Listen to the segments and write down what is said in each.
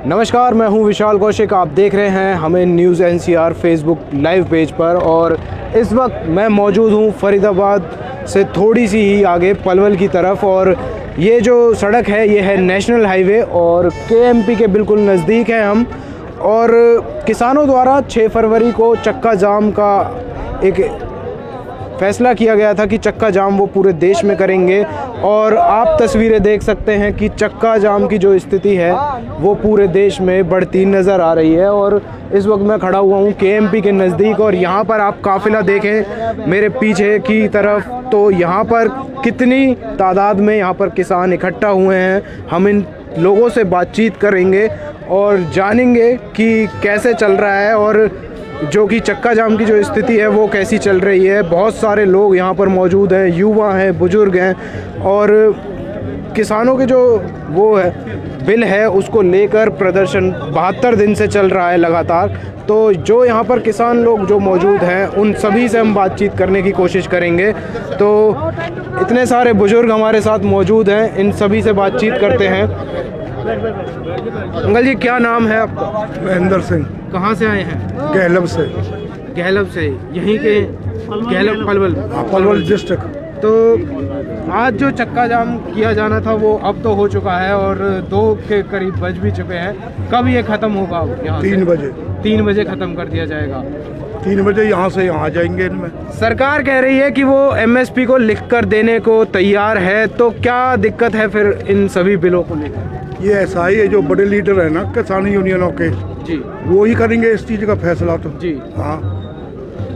नमस्कार, मैं हूं विशाल कौशिक। आप देख रहे हैं हमें news NCR Facebook live page पर और इस वक्त मैं मौजूद हूं फरीदाबाद से थोड़ी सी ही आगे पलवल की तरफ। और ये जो सड़क है ये है नेशनल हाईवे और केएमपी के बिल्कुल नज़दीक है हम। और किसानों द्वारा 6 फरवरी को चक्का जाम का एक फैसला किया गया था कि चक्का जाम वो पूरे देश में करेंगे। और आप तस्वीरें देख सकते हैं कि चक्का जाम की जो स्थिति है वो पूरे देश में बढ़ती नज़र आ रही है। और इस वक्त मैं खड़ा हुआ हूँ केएमपी के नज़दीक और यहाँ पर आप काफ़िला देखें मेरे पीछे की तरफ, तो यहाँ पर कितनी तादाद में यहाँ पर किसान इकट्ठा हुए हैं। हम इन लोगों से बातचीत करेंगे और जानेंगे कि कैसे चल रहा है और जो कि चक्का जाम की जो स्थिति है वो कैसी चल रही है। बहुत सारे लोग यहाँ पर मौजूद हैं, युवा हैं, बुजुर्ग हैं और किसानों के जो वो है बिल है उसको लेकर प्रदर्शन 72 दिन से चल रहा है लगातार। तो जो यहाँ पर किसान लोग जो मौजूद हैं उन सभी से हम बातचीत करने की कोशिश करेंगे। तो इतने सारे बुजुर्ग हमारे साथ मौजूद हैं, इन सभी से बातचीत करते हैं। अंकल जी, क्या नाम है आपका? महेंद्र सिंह। कहाँ से आए हैं? गहलब से। गहलब से, यहीं के गहलब पलवल डिस्ट्रिक्ट। तो आज जो चक्का जाम किया जाना था वो अब तो हो चुका है और 2 के करीब बज भी चुके हैं। कब ये ख़त्म होगा? यहाँ 3 बजे। 3 बजे ख़त्म कर दिया जाएगा। 3 बजे यहाँ से यहाँ जाएंगे इनमें। सरकार कह रही है कि वो एमएसपी को लिखकर देने को तैयार है, तो क्या दिक्कत है फिर इन सभी बिलों को लेकर? ये ऐसा ही है, जो बड़े लीडर है ना किसान यूनियनों के, जी, वो ही करेंगे इस चीज़ का फैसला। तो जी हाँ,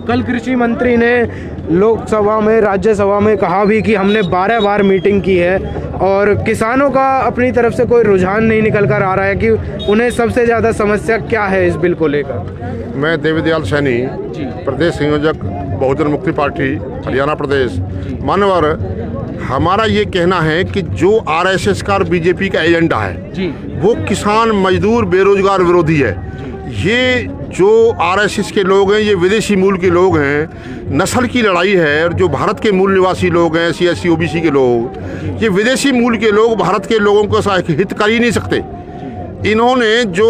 कल कृषि मंत्री ने लोकसभा में, राज्यसभा में कहा भी कि हमने 12 बार मीटिंग की है और किसानों का अपनी तरफ से कोई रुझान नहीं निकल कर आ रहा है कि उन्हें सबसे ज़्यादा समस्या क्या है इस बिल को लेकर। मैं देवीदयाल सैनी, प्रदेश संयोजक बहुजन मुक्ति पार्टी हरियाणा प्रदेश। मानवर, हमारा ये कहना है कि जो आरएसएस का और बीजेपी का एजेंडा है जी, वो किसान, मजदूर, बेरोजगार विरोधी है। ये जो आरएसएस के लोग हैं ये विदेशी मूल के लोग हैं, नस्ल की लड़ाई है। और जो भारत के मूल निवासी लोग हैं, SC OBC के लोग, ये विदेशी मूल के लोग भारत के लोगों को हित कर ही नहीं सकते। इन्होंने जो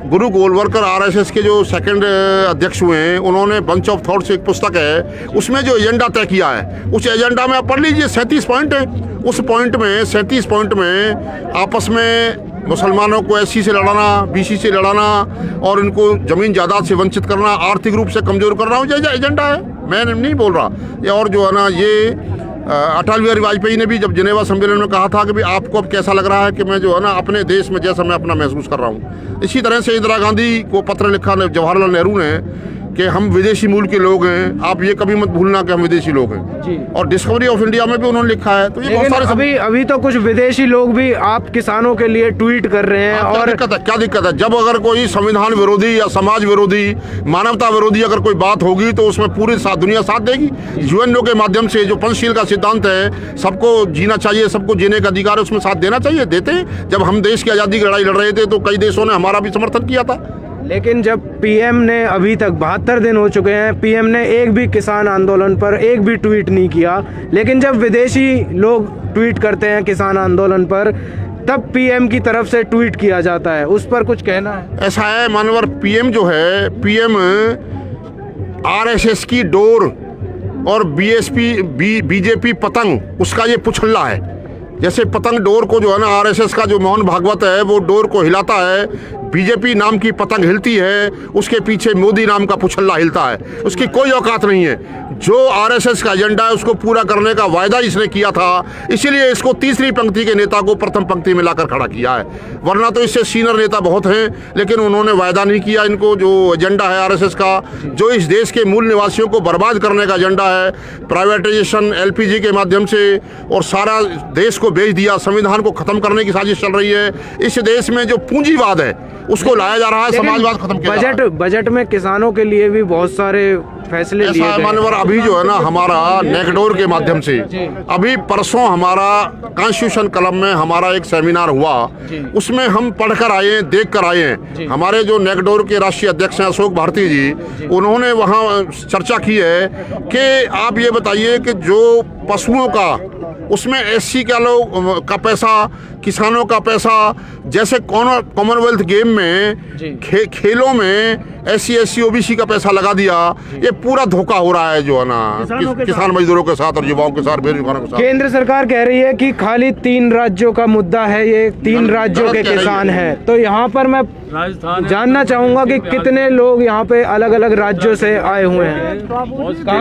गुरु गोलवलकर आरएसएस के जो सेकंड अध्यक्ष हुए हैं, उन्होंने बंच ऑफ थॉट्स एक पुस्तक है, उसमें जो एजेंडा तय किया है, उस एजेंडा में आप पढ़ लीजिए, 37 पॉइंट है। उस पॉइंट में 37 पॉइंट में आपस में मुसलमानों को SC से लड़ाना, BC से लड़ाना और इनको ज़मीन जायदाद से वंचित करना, आर्थिक रूप से कमज़ोर करना, ये एजेंडा है। मैं नहीं बोल रहा ये। और जो है ना, ये अटल बिहारी वाजपेयी ने भी जब जिनेवा सम्मेलन में कहा था कि भाई आपको अब कैसा लग रहा है कि मैं जो है ना अपने देश में जैसा मैं अपना महसूस कर रहा हूँ। इसी तरह से इंदिरा गांधी को पत्र लिखा जवाहरलाल नेहरू ने कि हम विदेशी मूल के लोग हैं, आप ये कभी मत भूलना कि हम विदेशी लोग हैं जी। और डिस्कवरी ऑफ इंडिया में भी उन्होंने लिखा है। तो ये बहुत सारे अभी तो कुछ विदेशी लोग भी आप किसानों के लिए ट्वीट कर रहे हैं। और क्या दिक्कत है? जब अगर कोई संविधान विरोधी या समाज विरोधी, मानवता विरोधी अगर कोई बात होगी तो उसमें पूरी दुनिया साथ देगी। UN के माध्यम से जो पंचशील का सिद्धांत है, सबको जीना चाहिए, सबको जीने का अधिकार है, उसमें साथ देना चाहिए। देते हैं। जब हम देश की आज़ादी की लड़ाई लड़ रहे थे तो कई देशों ने हमारा भी समर्थन किया था। लेकिन जब PM ने, अभी तक 72 दिन हो चुके हैं, PM ने एक भी किसान आंदोलन पर एक भी ट्वीट नहीं किया। लेकिन जब विदेशी लोग ट्वीट करते हैं किसान आंदोलन पर, तब PM की तरफ से ट्वीट किया जाता है। उस पर कुछ कहना है? ऐसा है मानवर, PM जो है, PM RSS की डोर और BJP पतंग, उसका ये पुछल्ला है। जैसे पतंग डोर को जो है ना, RSS का जो मोहन भागवत है वो डोर को हिलाता है, बीजेपी नाम की पतंग हिलती है, उसके पीछे मोदी नाम का पुछल्ला हिलता है। उसकी कोई औकात नहीं है। जो आरएसएस का एजेंडा है उसको पूरा करने का वायदा इसने किया था, इसीलिए इसको तीसरी पंक्ति के नेता को प्रथम पंक्ति में लाकर खड़ा किया है। वरना तो इससे सीनियर नेता बहुत हैं, लेकिन उन्होंने वायदा नहीं किया। इनको जो एजेंडा है आरएसएस का, जो इस देश के मूल निवासियों को बर्बाद करने का एजेंडा है, प्राइवेटाइजेशन एलपीजी के माध्यम से, और सारा देश को बेच दिया, संविधान को खत्म करने की साजिश चल रही है। इस देश में जो पूंजीवाद है उसको लाया जा रहा है, समाजवाद खत्म किया जा रहा है। बजट में किसानों के लिए भी बहुत सारे फैसले लिए गए। मानवर अभी जो है ना, हमारा नेकडोर के माध्यम से अभी परसों हमारा कॉन्स्टिट्यूशन क्लब में हमारा एक सेमिनार हुआ, उसमें हम पढ़कर आए हैं, देख कर आए हैं। हमारे जो नेकडोर के राष्ट्रीय अध्यक्ष हैं अशोक भारती जी, उन्होंने वहाँ चर्चा की है कि आप ये बताइए कि जो पशुओं का, उसमें एससी का लोग का पैसा, किसानों का पैसा, जैसे कॉमनवेल्थ गेम में खेलों में SC OBC का पैसा लगा दिया। ये पूरा धोखा हो रहा है जो है ना किसान मजदूरों के साथ और युवाओं के साथ, बेरोजगारों के साथ। केंद्र सरकार कह रही है कि खाली 3 राज्यों का मुद्दा है, ये 3 राज्यों के किसान हैं। तो यहाँ पर मैं जानना चाहूंगा कि कितने लोग यहाँ पे अलग अलग राज्यों से आए हुए हैं,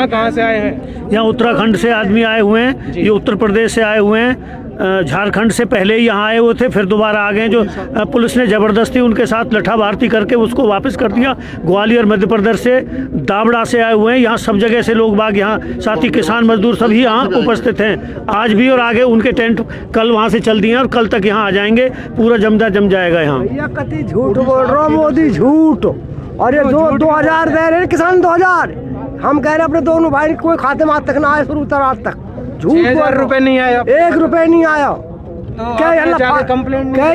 कहाँ से आए हैं? यहाँ उत्तराखंड से आदमी आए हुए हैं, ये उत्तर प्रदेश से आए हुए हैं, झारखंड से पहले ही यहाँ आए हुए थे, फिर दोबारा आ गए। जो पुलिस ने ज़बरदस्ती उनके साथ लठा भारती करके उसको वापस कर दिया। ग्वालियर मध्य प्रदेश से, दाबड़ा से आए हुए हैं। यहाँ सब जगह से लोग बाग यहाँ, साथी किसान मजदूर सभी यहाँ उपस्थित हैं आज भी, और आगे उनके टेंट कल वहाँ से चल दिए हैं और कल तक यहाँ आ जाएंगे। पूरा जम जाएगा यहाँ। कति झूठ बोल रहा मोदी, झूठ। और ये 2000 दे रहे किसान, 2000। हम कह रहे अपने दोनों भाई कोई खाते में आज तक ना आए, शुरू उत्तर आज तक झूठ। 6,000 रुपए नहीं आया, 1 रुपए नहीं आया। तो कई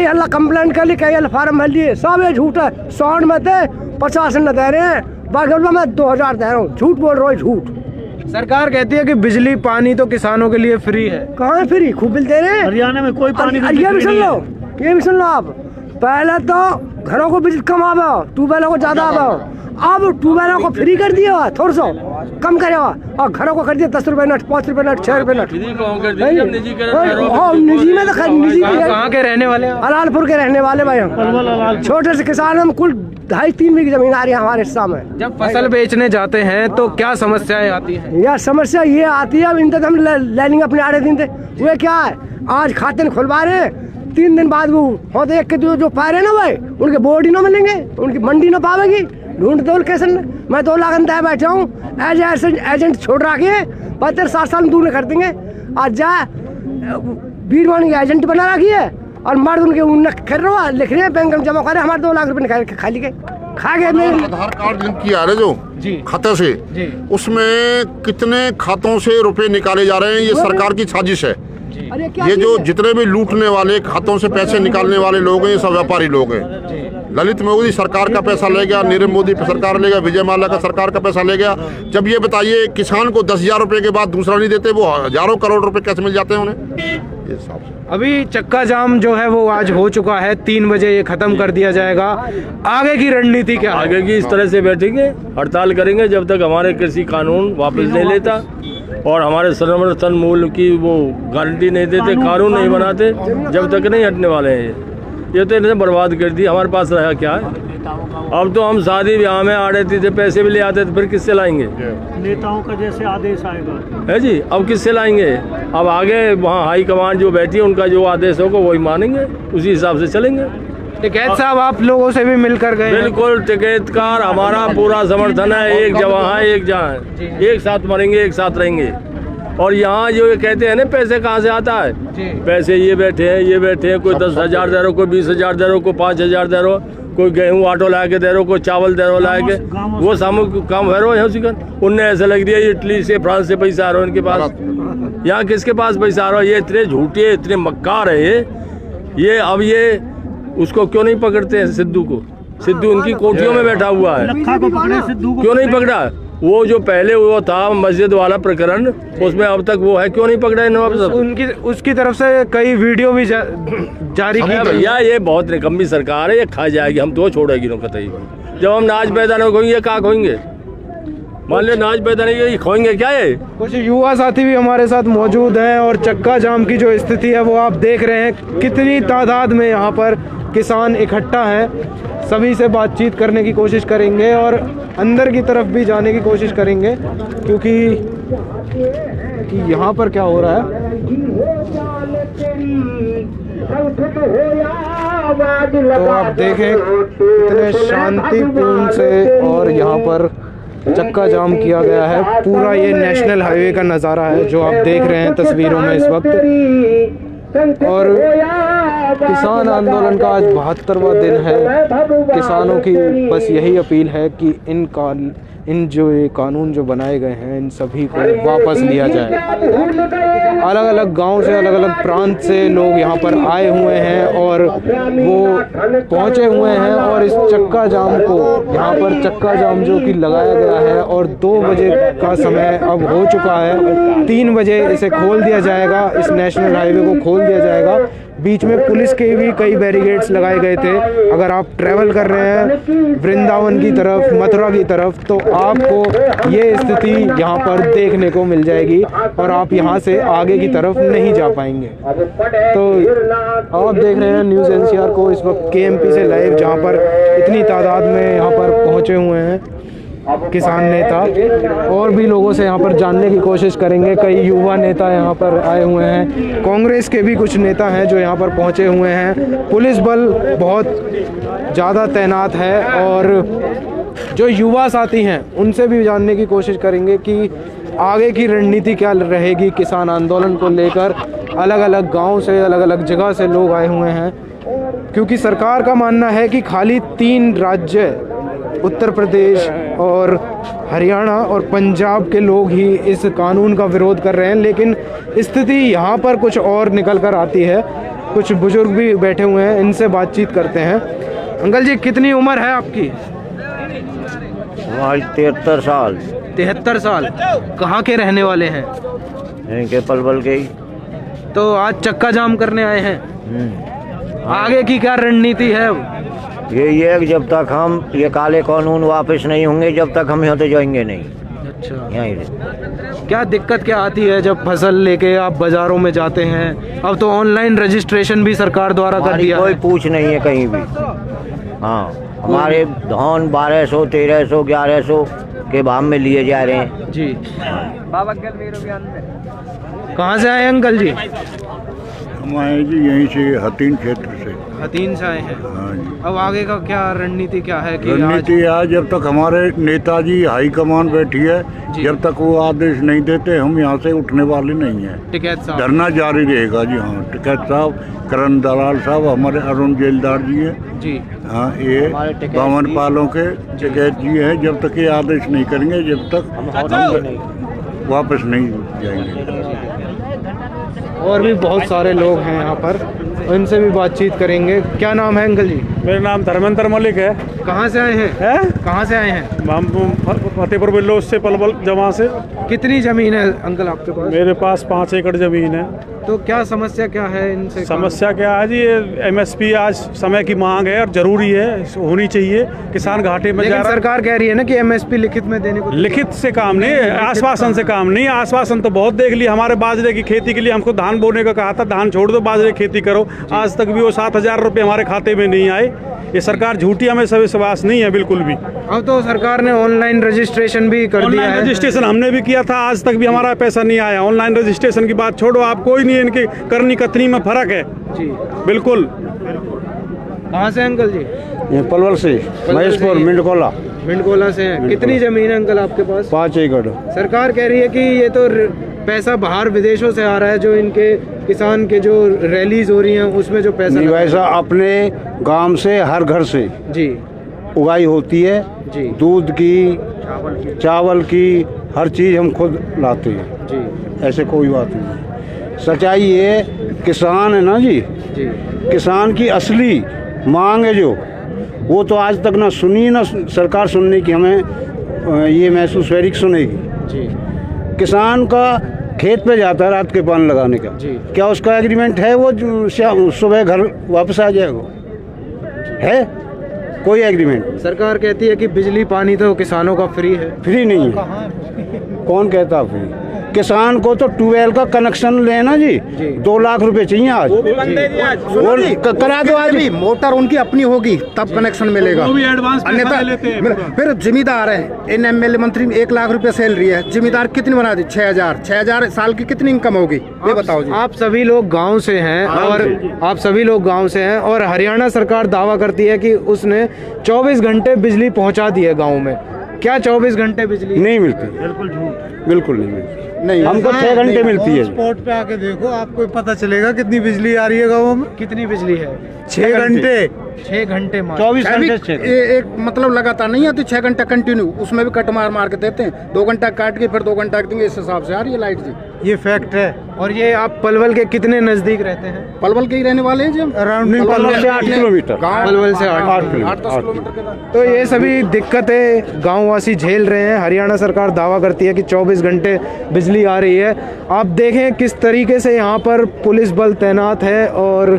अल्लाह कंप्लेंट कर ली, कई अल्लाह फार्म भर लिए, सब ये झूठ है। 100 में थे 50 न दे रहे हैं, बाकी मैं 2000 दे रहा हूँ। झूठ बोल रहा हूँ, झूठ। सरकार कहती है कि बिजली पानी तो किसानों के लिए फ्री है। कहाँ है फ्री? खूब बिल दे रहे हैं। हरियाणा में कोई पानी ये भी सुन लो, ये भी सुन लो आप। पहले तो घरों को बिजली कम आवे, ट्यूबवेलों को ज्यादा आवे। अब ट्यूबवेलों को फ्री कर दिया, थोड़ा सा कम करे, और घरों को कर दिया 10 रुपए नट, 5 रुपए नट, 6 रुपए नट। निजी में तो निजी कहाँ के रहने वाले हैं? अलालपुर के रहने वाले भाई हम। छोटे से किसान हम, कुल 2.5-3 बीघी जमीन आ रही है हमारे हिस्सा में। जब फसल बेचने जाते हैं तो क्या समस्याएं आती हैं? यह समस्या ये आती है, अब इन तक हम लाइनिंग अपने आड़े दिन थे, वे क्या है आज खाते नहीं खुलवा रहे, 3 दिन बाद वो होते एक के जो पा रहे ना भाई, उनके बोर्ड ही ना मिलेंगे, उनकी मंडी ना पावेगी। ढूंढ दो लोकेशन। मैं 2 लाख अंदाज बैठा हूँ, एजेंट छोड़ रहा के बाद 7 साल में दूर कर देंगे। आज जा बीरवानी एजेंट बना रखी है, और मर्द उनके उन कर रहा है, लिख रहे हैं बैंक में जमा कर रहे, हमारे 2 लाख रुपए निकाल के खा गए। मेरे आधार कार्ड लिंक किया है जो खाते से, उसमें कितने खातों से रुपए निकाले जा रहे हैं, ये सरकार की साजिश है। ये जो जितने भी लूटने वाले, खातों से पैसे निकालने वाले लोग हैं, ये सब व्यापारी लोग हैं। ललित मोदी सरकार का पैसा ले गया, नीरव मोदी सरकार ले गया, विजय माल्या का सरकार का पैसा ले गया। जब ये बताइए किसान को 10,000 रुपए के बाद दूसरा नहीं देते, वो हजारों करोड़ रुपए कैसे मिल जाते हैं उन्हें? अभी चक्का जाम जो है वो आज हो चुका है, 3 बजे ये खत्म कर दिया जाएगा। आगे की रणनीति क्या है? आगे की इस तरह से बैठेंगे, हड़ताल करेंगे जब तक हमारे कृषि कानून वापस नहीं लेता और हमारे समर्थन मूल्य की वो गारंटी नहीं देते, कानून नहीं बनाते, जब तक नहीं हटने वाले हैं। ये तो इन्हें बर्बाद कर दी, हमारे पास रहा क्या है? अब तो हम शादी ब्याह में आ रहे थे, पैसे भी ले आते थे, फिर किससे लाएंगे? नेताओं का जैसे आदेश आएगा है जी, अब किससे लाएंगे? अब आगे वहाँ हाई कमांड जो बैठी है, उनका जो आदेश होगा वही मानेंगे, उसी हिसाब से चलेंगे। टिकैत साहब आप लोगों से भी मिलकर गए? बिल्कुल, टिकैतकार हमारा पूरा समर्थन है। एक जवां है, एक जहां है, एक साथ मरेंगे, एक साथ रहेंगे। और यहाँ जो ये कहते हैं ना पैसे कहाँ से आता है, पैसे ये बैठे हैं, कोई 10,000 दे रहा, कोई 20,000 दे रहा, कोई 5,000 दे रहा, कोई गेहूँ आटो ला के दे रहा, कोई चावल दे रहा ला के, वो सामूहिक काम है यहाँ चिकन। उनने ऐसा लग दिया इटली से, फ्रांस से पैसा आ रहा है उनके पास। यहाँ किसके पास पैसा आ रहा है? ये इतने झूठे, इतने मक्कार है ये। अब ये उसको क्यों नहीं पकड़ते हैं सिद्धू को? सिद्धू उनकी कोठियों में बैठा हुआ है, क्यों नहीं पकड़ा? वो जो पहले वो था मस्जिद वाला प्रकरण, उसमें अब तक वो है, क्यों नहीं पकड़ा है नवाब साहब? उसकी तरफ से कई वीडियो भी जारी की। भैया ये बहुत निकम्मी सरकार है, ये खा जाएगी, हम तो छोड़ेगी ना कतई। जब हम नाच पैदा नहीं खोएंगे, कहाँ खोएंगे? मान लो नाच पैदा नहीं खोएंगे क्या? ये कुछ युवा साथी भी हमारे साथ मौजूद हैं, और चक्का जाम की जो स्थिति है वो आप देख रहे हैं, कितनी तादाद में यहाँ पर किसान इकट्ठा है। सभी से बातचीत करने की कोशिश करेंगे और अंदर की तरफ भी जाने की कोशिश करेंगे, क्योंकि यहाँ पर क्या हो रहा है। तो आप देखें कितने शांतिपूर्ण से, और यहाँ पर चक्का जाम किया गया है। पूरा ये नेशनल हाईवे का नज़ारा है जो आप देख रहे हैं तस्वीरों में इस वक्त। और किसान आंदोलन का आज 72वां दिन है। किसानों की बस यही अपील है कि इन जो ये कानून जो बनाए गए हैं इन सभी को वापस लिया जाए। अलग अलग गांव से, अलग अलग प्रांत से लोग यहाँ पर आए हुए हैं और वो पहुँचे हुए हैं और इस चक्का जाम को, यहाँ पर चक्का जाम जो कि लगाया गया है और 2 बजे का समय अब हो चुका है, 3 बजे इसे खोल दिया जाएगा, इस नेशनल हाईवे को खोल दिया जाएगा। बीच में पुलिस के भी कई बैरिकेड्स लगाए गए थे। अगर आप ट्रैवल कर रहे हैं वृंदावन की तरफ, मथुरा की तरफ, तो आपको ये स्थिति यहाँ पर देखने को मिल जाएगी और आप यहाँ से आगे की तरफ नहीं जा पाएंगे। तो आप देख रहे हैं न्यूज़ एनसीआर को इस वक्त केएमपी से लाइव, जहाँ पर इतनी तादाद में यहाँ पर पहुँचे हुए हैं किसान नेता, और भी लोगों से यहाँ पर जानने की कोशिश करेंगे। कई युवा नेता यहाँ पर आए हुए हैं, कांग्रेस के भी कुछ नेता हैं जो यहाँ पर पहुँचे हुए हैं। पुलिस बल बहुत ज़्यादा तैनात है और जो युवा साथी हैं उनसे भी जानने की कोशिश करेंगे कि आगे की रणनीति क्या रहेगी किसान आंदोलन को लेकर। अलग अलग गाँव से, अलग अलग जगह से लोग आए हुए हैं, क्योंकि सरकार का मानना है कि खाली 3 राज्य, उत्तर प्रदेश और हरियाणा और पंजाब के लोग ही इस कानून का विरोध कर रहे हैं, लेकिन स्थिति यहाँ पर कुछ और निकल कर आती है। कुछ बुजुर्ग भी बैठे हुए हैं, इनसे बातचीत करते हैं। अंकल जी, कितनी उम्र है आपकी? हमारी 73 साल। 73 साल। कहाँ के रहने वाले हैं? यहीं के पलवल के ही। तो आज चक्का जाम करने आए हैं, आगे की क्या रणनीति है? ये है कि जब तक हम ये काले कानून वापस नहीं होंगे, जब तक हम यहाँ तो जाएंगे नहीं। अच्छा, यहीं से क्या दिक्कत क्या आती है जब फसल लेके आप बाजारों में जाते हैं? अब तो ऑनलाइन रजिस्ट्रेशन भी सरकार द्वारा कर दिया कोई है। पूछ नहीं है कहीं भी। हाँ, हमारे धान 1200, 1300, 1100 के भाव में लिए जा रहे हैं जी। कहाँ से आए अंकल जी? हम आए जी यहीं से, हतीन क्षेत्र से। हतीन से आए हैं। हाँ जी। अब आगे का क्या रणनीति क्या है कि रणनीति आज जब तक हमारे नेताजी हाईकमान बैठी है, जी। जब तक वो आदेश नहीं देते हम यहाँ से उठने वाले नहीं हैं। टिकैत साहब? धरना जारी रहेगा जी। हाँ, टिकैत साहब, करण दलाल साहब, हमारे अरुण जेलदार जी हैं जी। हाँ, ये बावन पालों के टिकैत जी हैं। जब तक ये आदेश नहीं करेंगे, जब तक हम वापस नहीं जाएंगे। और भी बहुत सारे लोग हैं यहाँ पर, उनसे भी बातचीत करेंगे। क्या नाम है अंकल जी? मेरा नाम धर्मेंद्र मलिक है। कहाँ से आए हैं? कहाँ से आए हैं? हम फतेहपुर बिल्लो से, पलवल जमा से। कितनी जमीन है अंकल आपके पास? मेरे पास 5 एकड़ जमीन है। तो क्या समस्या क्या है इनसे? समस्या क्या है जी, ये एमएसपी आज समय की मांग है और जरूरी है, होनी चाहिए। किसान घाटे में जा लेकिन रहा है। सरकार कह रही है ना कि एमएसपी लिखित में देने को। लिखित से काम नहीं, आश्वासन से काम नहीं। आश्वासन तो बहुत देख लिया। हमारे बाजरे की खेती के लिए हमको धान बोने का कहा था, धान छोड़ दो, बाजरे की खेती करो। आज तक भी वो 7,000 रुपये हमारे खाते में नहीं आए। ये सरकार झूठी, हमें सब विश्वास नहीं है बिल्कुल भी। अब तो सरकार ने ऑनलाइन रजिस्ट्रेशन भी कर दिया ऑनलाइन है। रजिस्ट्रेशन हमने भी किया था, आज तक भी हमारा पैसा नहीं आया। ऑनलाइन रजिस्ट्रेशन की बात छोड़ो, आप कोई नहीं, इनकी करनी कतनी में फर्क है जी। बिल्कुल। कहाँ से अंकल जी? ये पलवल से, महेशपुर, मिंडकोला। मिंडकोला से हैं। कितनी जमीन है अंकल आपके पास? 5 एकड़। सरकार कह रही है कि ये तो पैसा बाहर विदेशों से आ रहा है, जो इनके किसान के जो रैलीज हो रही हैं उसमें जो पैसा वैसा अपने गांव से, हर घर से जी उगाई होती है जी। दूध की, चावल की, हर चीज़ हम खुद लाते हैं जी ऐसे कोई बात नहीं। सच्चाई ये किसान है ना जी, जी किसान की असली मांग है जो, वो तो आज तक ना सुनी ना सरकार सुनने की हमें ये महसूस है कि सुनेगी। जी। किसान का खेत पे जाता है रात के पान लगाने का जी। क्या उसका एग्रीमेंट है? वो सुबह घर वापस आ जाएगा? है कोई एग्रीमेंट? सरकार कहती है कि बिजली पानी तो किसानों का फ्री है। फ्री नहीं है। कौन कहता फ्री? किसान को तो ट्यूबवेल का कनेक्शन लेना जी, 2 लाख रुपए चाहिए आज। करा दो आज। मोटर उनकी अपनी होगी तब कनेक्शन मिलेगा, वो भी एडवांस पैसा अन्यथा ले लेते हैं। फिर जिम्मेदार है इन एमएलए मंत्री 1 लाख रुपए सैलरी है, जिम्मेदार कितनी बना दी? 6,000 साल की कितनी इनकम होगी ये बताओ जी। आप सभी लोग गांव से हैं और हरियाणा सरकार दावा करती है कि उसने 24 घंटे बिजली पहुंचा दी है गाँव में। क्या 24 घंटे बिजली नहीं मिलती? बिल्कुल झूठ, बिल्कुल नहीं मिलती। नहीं, हमको 6 घंटे मिलती है। स्पॉट पे आके देखो, आपको पता चलेगा कितनी बिजली आ रही है गाँव में। कितनी बिजली है? 6 घंटे। 6 घंटे मार 24 अभी घंटे चेक। एक मतलब लगातार नहीं आती 6 घंटा कंटिन्यू, उसमें भी कट मार मार के देते हैं। 2 घंटा काट के फिर 2 घंटा देंगे, इस हिसाब से आ रही है लाइट जी। ये फैक्ट है। और ये आप पलवल के कितने नज़दीक रहते हैं? पलवल के ही रहने वाले हैं जी हम। अराउंडिंग पलवल से 8 किलोमीटर। पलवल से 8 8-10 किलोमीटर के बाद। तो ये सभी दिक्कतें गांववासी झेल रहे हैं। हरियाणा सरकार दावा करती है कि 24 घंटे बिजली आ रही है। आप देखें किस तरीके से यहाँ पर पुलिस बल तैनात है और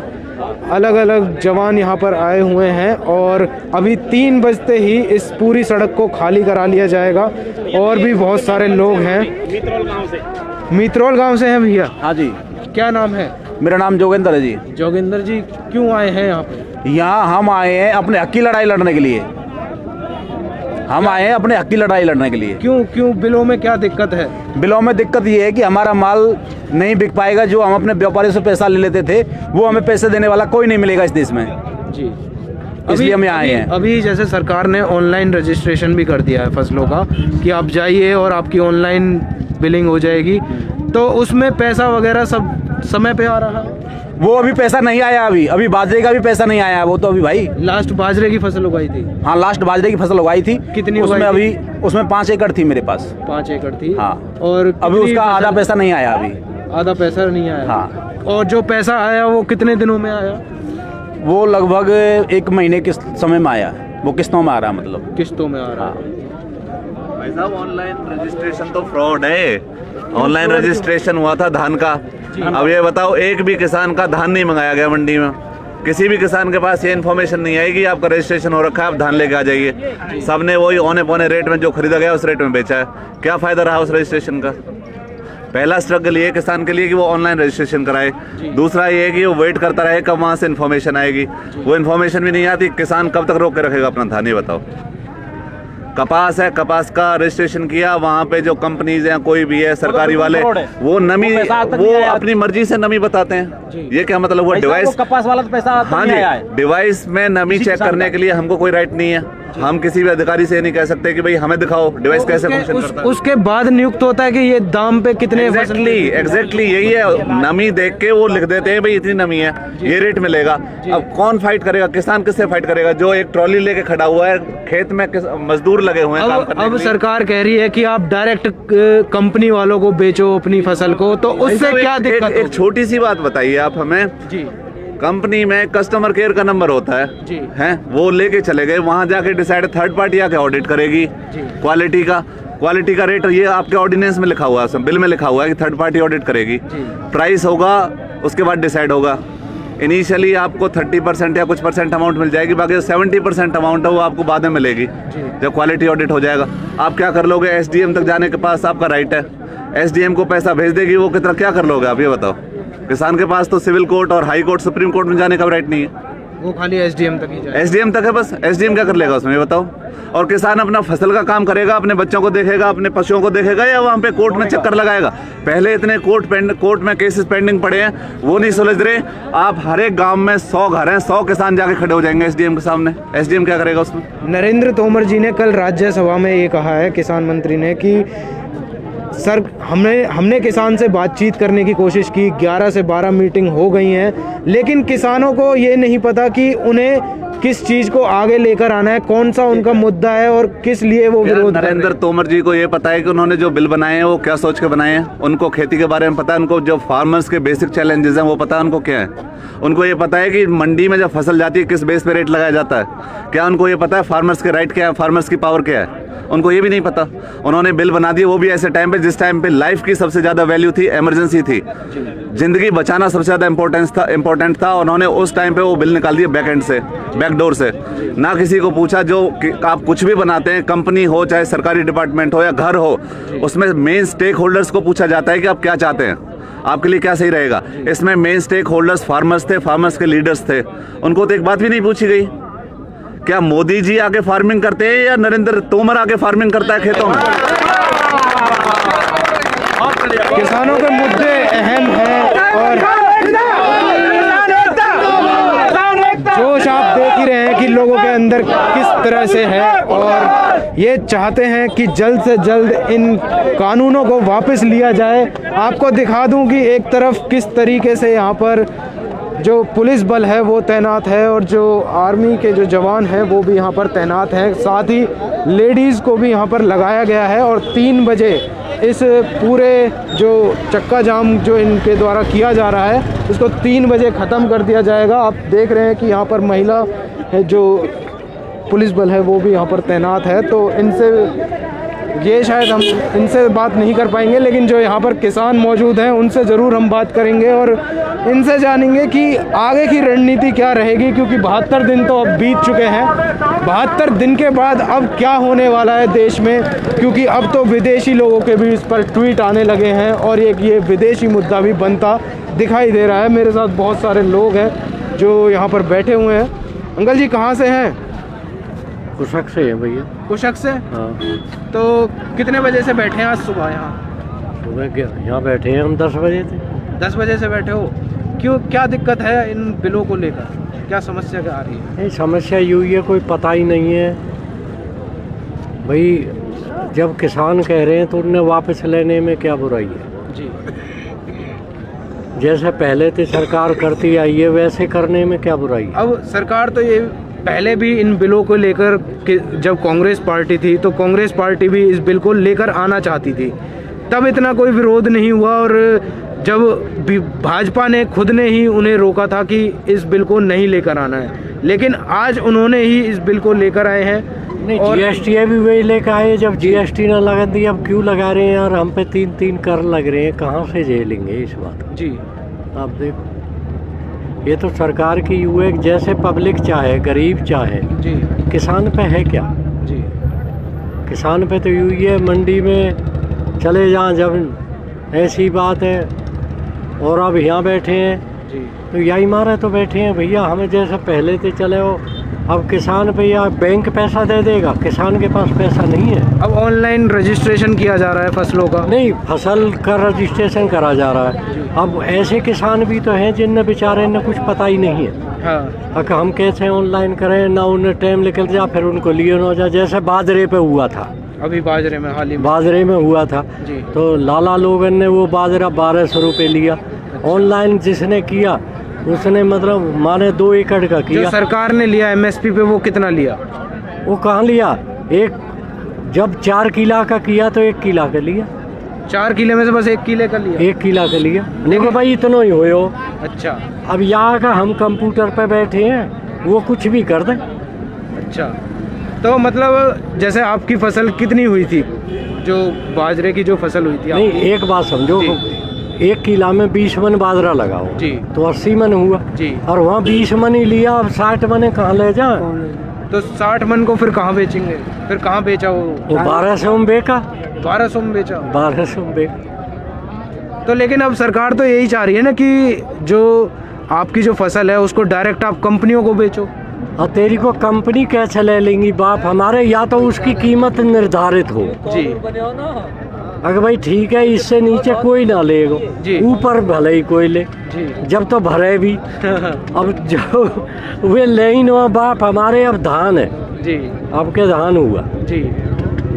अलग अलग जवान यहाँ पर आए हुए हैं और अभी 3 बजते ही इस पूरी सड़क को खाली करा लिया जाएगा। और भी बहुत सारे लोग हैं। मीतरौल गांव से हैं भैया? हाँ जी, क्या नाम है? मेरा नाम जोगेंद्र है जी। जोगिंदर जी, क्यों आए हैं यहाँ पे? यहाँ हम आए हैं अपने हक की लड़ाई लड़ने के लिए। हम आए हैं अपने हक की लड़ाई लड़ने के लिए। क्यों बिलों में क्या दिक्कत है? बिलों में दिक्कत ये है कि हमारा माल नहीं बिक पाएगा। जो हम अपने व्यापारी से पैसा ले लेते थे वो हमें पैसे देने वाला कोई नहीं मिलेगा इस देश में जी। इसलिए हम यहाँ आए हैं। अभी जैसे सरकार ने ऑनलाइन रजिस्ट्रेशन भी कर दिया है फसलों का कि आप जाइए और आपकी ऑनलाइन बिलिंग हो जाएगी, तो उसमें पैसा वगैरह सब समय पे आ रहा है? वो अभी पैसा नहीं आया। अभी बाजरे का भी पैसा नहीं आया। वो तो अभी भाई लास्ट बाजरे की फसल उगाई थी? हाँ, लास्ट बाजरे की फसल उगाई थी। कितनी उसमें उगाई थी? अभी उसमें 5 एकड़ थी मेरे पास। 5 एकड़ थी? हाँ। और अभी उसका आधा पैसा नहीं आया। अभी आधा पैसा नहीं आया? हाँ। और जो पैसा आया वो कितने दिनों में आया? वो लगभग 1 महीने के समय में आया। वो किस्तों में आ रहा है, मतलब किस्तों में आ रहा है। भाई साहब, ऑनलाइन रजिस्ट्रेशन तो फ्रॉड है। ऑनलाइन रजिस्ट्रेशन हुआ था धान का। अब ये बताओ, एक भी किसान का धान नहीं मंगाया गया मंडी में। किसी भी किसान के पास ये इन्फॉर्मेशन नहीं आएगी आपका रजिस्ट्रेशन हो रखा है, आप धान लेके आ जाइए। सबने वही औने पौने रेट में जो खरीदा गया उस रेट में बेचा है। क्या फायदा रहा उस रजिस्ट्रेशन का? पहला स्ट्रगल ये किसान के लिए कि वो ऑनलाइन रजिस्ट्रेशन कराए। दूसरा ये है कि वो वेट करता रहे कब वहाँ से इन्फॉर्मेशन आएगी। वो इन्फॉर्मेशन भी नहीं आती, किसान कब तक रोक के रखेगा अपना धान, ये बताओ। कपास है, कपास का रजिस्ट्रेशन किया, वहाँ पे जो कंपनीज हैं कोई भी है सरकारी वाले, वो नमी वो अपनी मर्जी से नमी बताते हैं। ये क्या मतलब? वो डिवाइस, कपास वाला तो पैसा हाँ जी, डिवाइस में नमी चेक करने के लिए हमको कोई राइट नहीं है। हम किसी भी अधिकारी से नहीं कह सकते कि भाई हमें दिखाओ डिवाइस कैसे फंक्शन करता है। उसके बाद नियुक्त होता है कि ये दाम पे कितने? एग्जैक्टली यही है। नमी देख के वो लिख देते हैं भाई इतनी नमी है, ये रेट मिलेगा। अब कौन फाइट करेगा? किसान किससे फाइट करेगा? जो एक ट्रॉली लेके खड़ा हुआ है, खेत में मजदूर लगे हुए हैं काम करने के अब लिए। सरकार कह रही है कि आप डायरेक्ट कंपनी वालों को बेचो अपनी फसल को, तो उससे क्या दिक्कत? एक छोटी सी बात बताइए आप हमें जी। कंपनी में कस्टमर केयर का नंबर होता है जी। हैं, वो लेके चले गए, वहां जाके डिसाइड थर्ड पार्टी आके ऑडिट करेगी क्वालिटी का रेट। ये आपके ऑर्डिनेंस में लिखा हुआ है, बिल में लिखा हुआ है कि थर्ड पार्टी ऑडिट करेगी। प्राइस होगा, उसके बाद डिसाइड होगा। इनिशियली आपको 30% या कुछ परसेंट अमाउंट मिल जाएगी, बाकी 70% अमाउंट है वो आपको बाद में मिलेगी जब क्वालिटी ऑडिट हो जाएगा। आप क्या कर लोगे? SDM तक जाने के पास आपका राइट है। SDM को पैसा भेज देगी, वो कितना क्या कर लोगे आप, ये बताओ। किसान के पास तो सिविल कोर्ट और हाई कोर्ट, सुप्रीम कोर्ट में जाने का राइट नहीं है। वो खाली SDM तक ही जाए। SDM तक है बस। SDM क्या कर लेगा उसमें, ये बताओ। और किसान अपना फसल का काम करेगा, अपने बच्चों को देखेगा, अपने पशुओं को देखेगा, या वहाँ पे कोर्ट में चक्कर लगाएगा? पहले इतने कोर्ट में केसेस पेंडिंग पड़े हैं, वो नहीं सुलझ रहे। आप हर एक गांव में 100 घर हैं, 100 किसान जाके खड़े हो जाएंगे SDM के सामने। SDM क्या करेगा उसमें? नरेंद्र तोमर जी ने कल राज्यसभा में ये कहा है, किसान मंत्री ने, कि सर हमने किसान से बातचीत करने की कोशिश की, 11 से 12 मीटिंग हो गई हैं, लेकिन किसानों को ये नहीं पता कि उन्हें किस चीज़ को आगे लेकर आना है, कौन सा उनका मुद्दा है और किस लिए वो विरोध कर रहे हैं। नरेंद्र तोमर जी को ये पता है कि उन्होंने जो बिल बनाए हैं वो क्या सोच के बनाए हैं? उनको खेती के बारे में पता है, उनको जो फार्मर्स के बेसिक चैलेंजेस हैं वो पता है उनको क्या है। उनको ये पता है कि मंडी में जब फसल जाती है किस बेस पे रेट लगाया जाता है। क्या उनको ये पता है फार्मर्स के राइट क्या है, फार्मर्स की पावर क्या है? उनको ये भी नहीं पता। उन्होंने बिल बना दिए, वो भी ऐसे टाइम पे जिस टाइम पे लाइफ की सबसे ज़्यादा वैल्यू थी, इमरजेंसी थी, जिंदगी बचाना सबसे ज़्यादा इम्पोर्टेंट था। उन्होंने उस टाइम पे वो बिल निकाल दिए बैकएंड से, बैकडोर से। ना किसी को पूछा। जो आप कुछ भी बनाते हैं, कंपनी हो चाहे सरकारी डिपार्टमेंट हो या घर हो, उसमें मेन स्टेक होल्डर्स को पूछा जाता है कि आप क्या चाहते हैं, आपके लिए क्या सही रहेगा। इसमें मेन स्टेक होल्डर्स फार्मर्स थे, फार्मर्स के लीडर्स थे। उनको तो एक बात भी नहीं पूछी गई, क्या मोदी जी आके फार्मिंग करते हैं या नरेंद्र तोमर आके फार्मिंग करता है खेतों में? किसानों के मुद्दे अहम हैं और जोश आप देख ही रहे हैं कि लोगों के अंदर किस तरह से है, और ये चाहते हैं कि जल्द से जल्द इन कानूनों को वापस लिया जाए। आपको दिखा दूं कि एक तरफ किस तरीके से यहाँ पर जो पुलिस बल है वो तैनात है और जो आर्मी के जो जवान हैं वो भी यहाँ पर तैनात हैं। साथ ही लेडीज़ को भी यहाँ पर लगाया गया है और 3 बजे इस पूरे जो चक्का जाम जो इनके द्वारा किया जा रहा है उसको 3 बजे ख़त्म कर दिया जाएगा। आप देख रहे हैं कि यहाँ पर महिला है जो पुलिस बल है वो भी यहाँ पर तैनात है। तो इनसे ये शायद हम इनसे बात नहीं कर पाएंगे, लेकिन जो यहाँ पर किसान मौजूद हैं उनसे ज़रूर हम बात करेंगे और इनसे जानेंगे कि आगे की रणनीति क्या रहेगी, क्योंकि 72 दिन तो अब बीत चुके हैं। 72 दिन के बाद अब क्या होने वाला है देश में, क्योंकि अब तो विदेशी लोगों के भी इस पर ट्वीट आने लगे हैं और एक ये विदेशी मुद्दा भी बनता दिखाई दे रहा है। मेरे साथ बहुत सारे लोग हैं जो यहाँ पर बैठे हुए हैं। अंकल जी कहाँ से हैं? कुशक से है भैया। कुशक से? हाँ। तो कितने बजे से बैठे हैं आज सुबह यहाँ? सुबह यहाँ बैठे हैं हम 10 बजे थे। 10 बजे से बैठे हो? क्यों, क्या दिक्कत है इन बिलों को लेकर? क्या समस्या क्या आ रही है? नहीं, समस्या यूँ ही है, कोई पता ही नहीं है भाई। जब किसान कह रहे हैं तो उन्हें वापस लेने में क्या बुराई है जी? जैसे पहले थी सरकार करती आई है वैसे करने में क्या बुराई है? अब सरकार तो ये पहले भी इन बिलों को लेकर जब कांग्रेस पार्टी थी तो कांग्रेस पार्टी भी इस बिल को लेकर आना चाहती थी, तब इतना कोई विरोध नहीं हुआ। और जब भाजपा ने खुद ने ही उन्हें रोका था कि इस बिल को नहीं लेकर आना है, लेकिन आज उन्होंने ही इस बिल को लेकर आए हैं। नहीं, GST भी वही लेकर आए। जब GST ना लगा दी, अब क्यों लगा रहे हैं यार? हम पे 3-3 कर लग रहे हैं, कहाँ से झेलेंगे इस बात को? जी आप देखो, ये तो सरकार की यूँ है, जैसे पब्लिक चाहे, गरीब चाहे जी, किसान पे है क्या जी? किसान पे तो यूँ ही है, मंडी में चले जाएं जब ऐसी बात है। और अब यहाँ बैठे हैं जी, तो यही मारे तो बैठे हैं भैया। हमें जैसे पहले थे चले हो, अब किसान पे या बैंक पैसा दे देगा, किसान के पास पैसा नहीं है। अब ऑनलाइन रजिस्ट्रेशन किया जा रहा है फसलों का। नहीं, फसल का रजिस्ट्रेशन करा जा रहा है। अब ऐसे किसान भी तो हैं जिनने बेचारे ने कुछ पता ही नहीं है। हाँ। अब हम कैसे ऑनलाइन करें, ना उन्हें टाइम निकल जा, फिर उनको लिए ना हो जाए। जैसे बाजरे पे हुआ था, अभी बाजरे में हाल ही में बाजरे में हुआ था जी। तो लाला लोगन ने वो बाजरा 1200 रुपये लिया। ऑनलाइन जिसने किया उसने मतलब माने 2 एकड़ का किया। जो सरकार ने लिया MSP पे वो कितना लिया? वो कहाँ लिया? एक जब 4 किला का किया तो 1 किला का लिया। 4 किले में से बस 1 किले का लिया? 1 किला का लिया। देखो भाई, इतना ही हो। अच्छा। अब यहाँ का हम कंप्यूटर पे बैठे हैं, वो कुछ भी कर दें। अच्छा, तो मतलब जैसे आपकी फसल कितनी हुई थी, जो बाजरे की जो फसल हुई थी? नहीं, एक बात समझो, 1 किला में 20 मन बाजरा लगाओ जी, तो 80 मन हुआ जी। और वहाँ 20 मन ही लिया, अब 60 मन कहाँ ले जाए? तो 60 मन को फिर कहाँ बेचेंगे? फिर कहाँ बेचा वो? 1200 में बेचा। 1200 में बेचा? 1200 में बेचा। तो लेकिन अब सरकार तो यही चाह रही है ना कि जो आपकी जो फसल है उसको डायरेक्ट आप कंपनियों को बेचो। और तेरी को कंपनी कैसे ले लेंगी बाप हमारे? या तो उसकी कीमत निर्धारित हो जी। अगर भाई ठीक है, इससे नीचे कोई ना लेगा, ऊपर भले ही कोई ले जी। जब तो भरे भी अब जो वे ले ही ना बाप हमारे। अब धान है जी, अब के धान हुआ जी।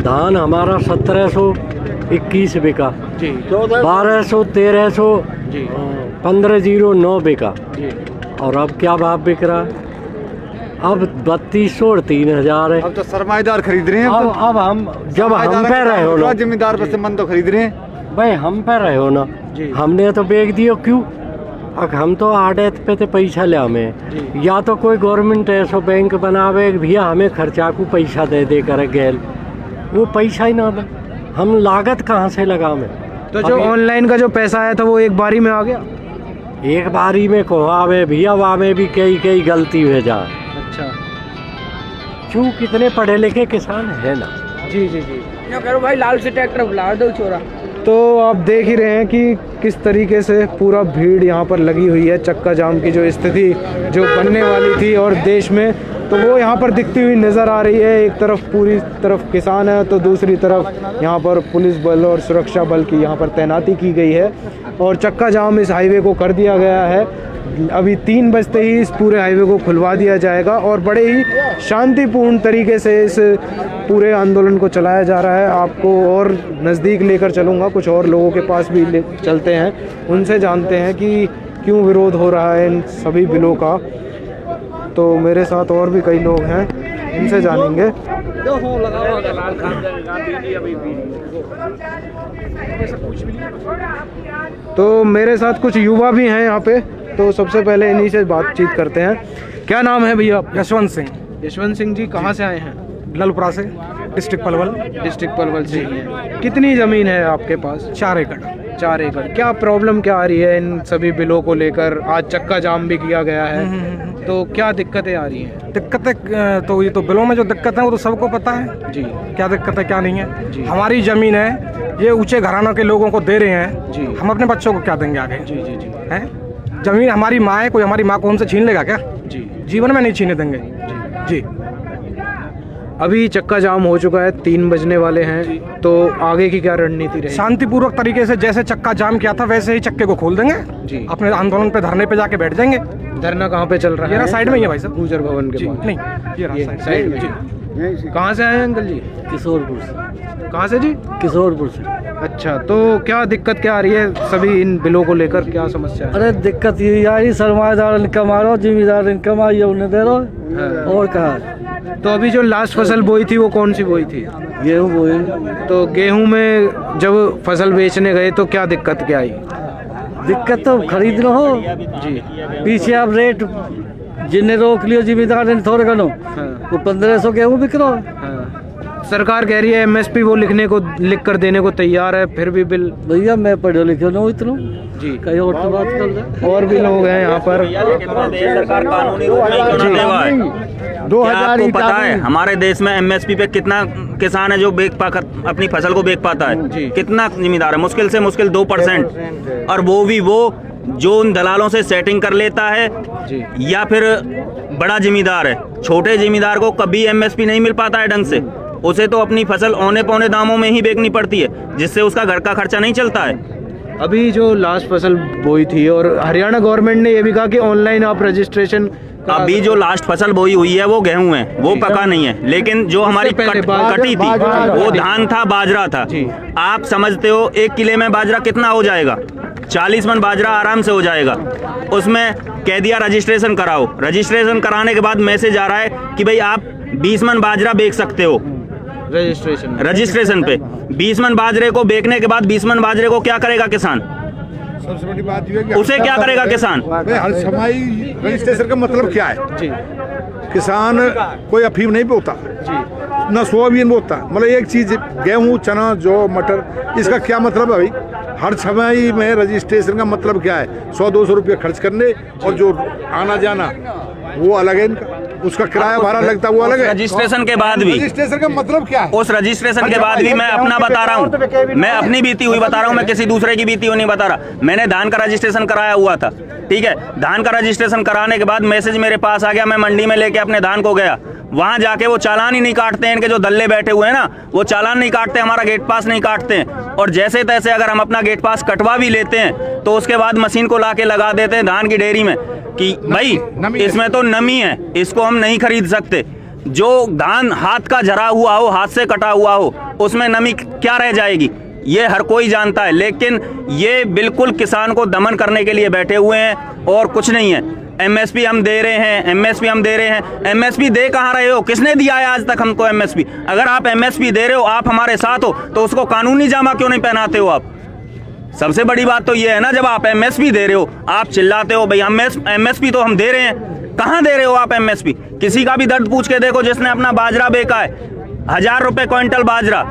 धान हमारा 1721 बिका जी, 1200 1300 जी, 1509 बिका जी। और अब क्या भाव बिक रहा है? अब 3200 और 3000 है। अब तो सरमाएदार खरीद रहे हैं। अब हम जब हम पे रहे हो ना, जिम्मेदार पर संबंध तो खरीद रहे हैं भाई, हम पे रहे हो ना, हमने तो बेच दियो क्यों? अब हम तो आड़त पे तो पैसा ले हमें, या तो कोई गवर्नमेंट ऐसा बैंक बनावे भैया हमें खर्चा को पैसा दे कर गैल, वो पैसा ही ना दे, हम लागत कहाँ से लगावे? तो जो ऑनलाइन का जो पैसा आया था वो एक बारी में आ गया? एक बारी में को आवे भैया, वहाँ में भी कई गलती हो जाए। अच्छा, क्यों? कितने पढ़े लिखे किसान है ना। जी जी जी। करो भाई, लाल से ट्रैक्टर बुला दो छोरा। तो आप देख ही रहे हैं कि किस तरीके से पूरा भीड़ यहाँ पर लगी हुई है। चक्का जाम की जो स्थिति जो बनने वाली थी और देश में, तो वो यहाँ पर दिखती हुई नज़र आ रही है। एक तरफ पूरी तरफ किसान है तो दूसरी तरफ यहाँ पर पुलिस बल और सुरक्षा बल की यहाँ पर तैनाती की गई है और चक्का जाम इस हाईवे को कर दिया गया है। अभी 3 बजते ही इस पूरे हाईवे को खुलवा दिया जाएगा और बड़े ही शांतिपूर्ण तरीके से इस पूरे आंदोलन को चलाया जा रहा है। आपको और नज़दीक लेकर चलूँगा, कुछ और लोगों के पास भी चलते हैं, उनसे जानते हैं कि क्यों विरोध हो रहा है इन सभी बिलों का। तो मेरे साथ और भी कई लोग हैं, इनसे जानेंगे। तो मेरे साथ कुछ युवा भी हैं यहाँ पे, तो सबसे पहले इन्हीं से बातचीत करते हैं। क्या नाम है भैया? यशवंत सिंह, यशवंत सिंह जी, कहाँ से आए हैं? ललपुरा से, डिस्ट्रिक्ट पलवल। डिस्ट्रिक्ट पलवल से ही हैं। कितनी ज़मीन है आपके पास? 4 एकड़। 4 एकड़। क्या प्रॉब्लम क्या आ रही है इन सभी बिलों को लेकर? आज चक्का जाम भी किया गया है, तो क्या दिक्कतें आ रही हैं? दिक्कतें तो ये तो बिलों में जो दिक्कत है वो तो सबको पता है जी, क्या दिक्कत है क्या नहीं है जी। हमारी ज़मीन है, ये ऊंचे घरानों के लोगों को दे रहे हैं जी। हम अपने बच्चों को क्या देंगे आगे? जी जी जी हैं? ज़मीन हमारी माँ है, कोई हमारी माँ को हमसे छीन लेगा क्या? जी। जीवन में नहीं छीने देंगे जी। अभी चक्का जाम हो चुका है, 3 बजने वाले हैं, तो आगे की क्या रणनीति रहेगी? शांतिपूर्वक तरीके से जैसे चक्का जाम किया था वैसे ही चक्के को खोल देंगे जी। अपने आंदोलन पे धरने पे जाके बैठ जाएंगे। धरना कहाँ पे चल रहा है? ये साइड में ही है भाई साहब, गुजर भवन के जी। पास। नहीं ये साइड में। कहाँ से आए हैं अंकल जी? किशोरपुर से। कहाँ से जी? किशोरपुर से। अच्छा, तो क्या दिक्कत क्या आ रही है सभी इन बिलों को लेकर, क्या समस्या है? अरे दिक्कत ये आ रही, सरमाएदार इनकम आ रहा, जिम्मेदार इनकम आई है उन्हें दे रहा और कहा। तो अभी जो लास्ट फसल बोई थी वो कौन सी बोई थी? गेहूँ बोई। तो गेहूं में जब फसल बेचने गए तो क्या दिक्कत क्या आई? दिक्कत तो खरीद लो हो जी। पीछे आप रेट जिन्हें रोक लियो जिम्मेदार ने थोड़े करो वो 1500 गेहूँ बिक रहा है। हाँ। सरकार कह रही है MSP वो लिख कर देने को तैयार है, फिर भी बिल। भैया मैं पढ़े लिखे न इतना जी, कहीं और तो बात कर रहे। और भी लोग हैं यहाँ पर। सरकार कानूनी रूप नहीं क्यों ना देवा है? क्या आपको पता है हमारे देश में MSP पे कितना किसान है जो बेच पाकर अपनी फसल को बेच पाता है? कितना जिम्मेदार है? मुश्किल से मुश्किल 2%, और वो भी वो जो उन दलालों से सेटिंग कर लेता है या फिर बड़ा जिम्मेदार है। छोटे जिम्मेदार को कभी MSP नहीं मिल पाता है ढंग से, उसे तो अपनी फसल औने पौने दामों में ही बेचनी पड़ती है, जिससे उसका घर का खर्चा नहीं चलता है। अभी जो लास्ट फसल बोई थी, और हरियाणा गवर्नमेंट ने ये भी कहा कि ऑनलाइन आप रजिस्ट्रेशन। अभी जो लास्ट फसल बोई हुई है वो गेहूं है, वो पका नहीं है, लेकिन जो हमारी कटी थी वो धान था, बाजरा था। आप समझते हो 1 किले में बाजरा कितना हो जाएगा? 40 मन बाजरा आराम से हो जाएगा। उसमें कह दिया रजिस्ट्रेशन कराओ, रजिस्ट्रेशन कराने के बाद मैसेज आ रहा है कि भाई आप 20 मन बाजरा बेच सकते हो रजिस्ट्रेशन पे। 20 मन बाजरे को बेचने के बाद 20 मन बाजरे को क्या करेगा किसान? सबसे बड़ी बात ये है कि उसे क्या करेगा किसान? हर छमाही रजिस्ट्रेशन का मतलब क्या है जी? किसान कोई अफीम नहीं बोता जी, न सोयाबीन बोता। मतलब एक चीज, गेहूं, चना, जौ, मटर, इसका क्या मतलब है भाई? हर छमाही में रजिस्ट्रेशन का मतलब क्या है? 100-200 रुपये खर्च करने, और जो आना जाना वो अलग है इनका, उसका किराया भाड़ा लगता है वो अलग है। रजिस्ट्रेशन के बाद भी रजिस्ट्रेशन का मतलब क्या है? उस रजिस्ट्रेशन के बाद भी मैं अपना बता रहा हूँ, मैं अपनी बीती हुई बता रहा हूँ, मैं किसी दूसरे की बीती हुई नहीं बता रहा। मैंने धान का रजिस्ट्रेशन कराया हुआ था, ठीक है। धान का रजिस्ट्रेशन कराने के बाद मैसेज मेरे पास आ गया, मैं मंडी में लेके अपने धान को गया, वहां जाके वो चालान ही नहीं काटते हैं। इनके जो दल्ले बैठे हुए हैं ना, वो चालान नहीं काटते, हमारा गेट पास नहीं काटते हैं। और जैसे तैसे अगर हम अपना गेट पास कटवा भी लेते हैं तो उसके बाद मशीन को लाके लगा देते हैं धान की डेयरी में कि भाई इसमें तो नमी है, इसको हम नहीं खरीद सकते। जो धान हाथ का जरा हुआ हो, हाथ से कटा हुआ हो, उसमें नमी क्या रह जाएगी? ये हर कोई जानता है, लेकिन ये बिल्कुल किसान को दमन करने के लिए बैठे हुए हैं और कुछ नहीं है। MSP हम दे रहे हैं, MSP हम दे रहे हैं। MSP दे कहाँ रहे हो? किसने दिया है आज तक हमको MSP? अगर आप MSP दे रहे हो, आप हमारे साथ हो, तो उसको कानूनी जामा क्यों नहीं पहनाते हो आप? सबसे बड़ी बात तो ये है ना, जब आप MSP दे रहे हो, आप चिल्लाते हो भाई MSP तो हम दे रहे हैं। कहाँ दे रहे हो आप MSP? किसी का भी दर्द पूछ के देखो जिसने अपना बाजरा बेचा है। 1000 रुपए क्विंटल बाजरा,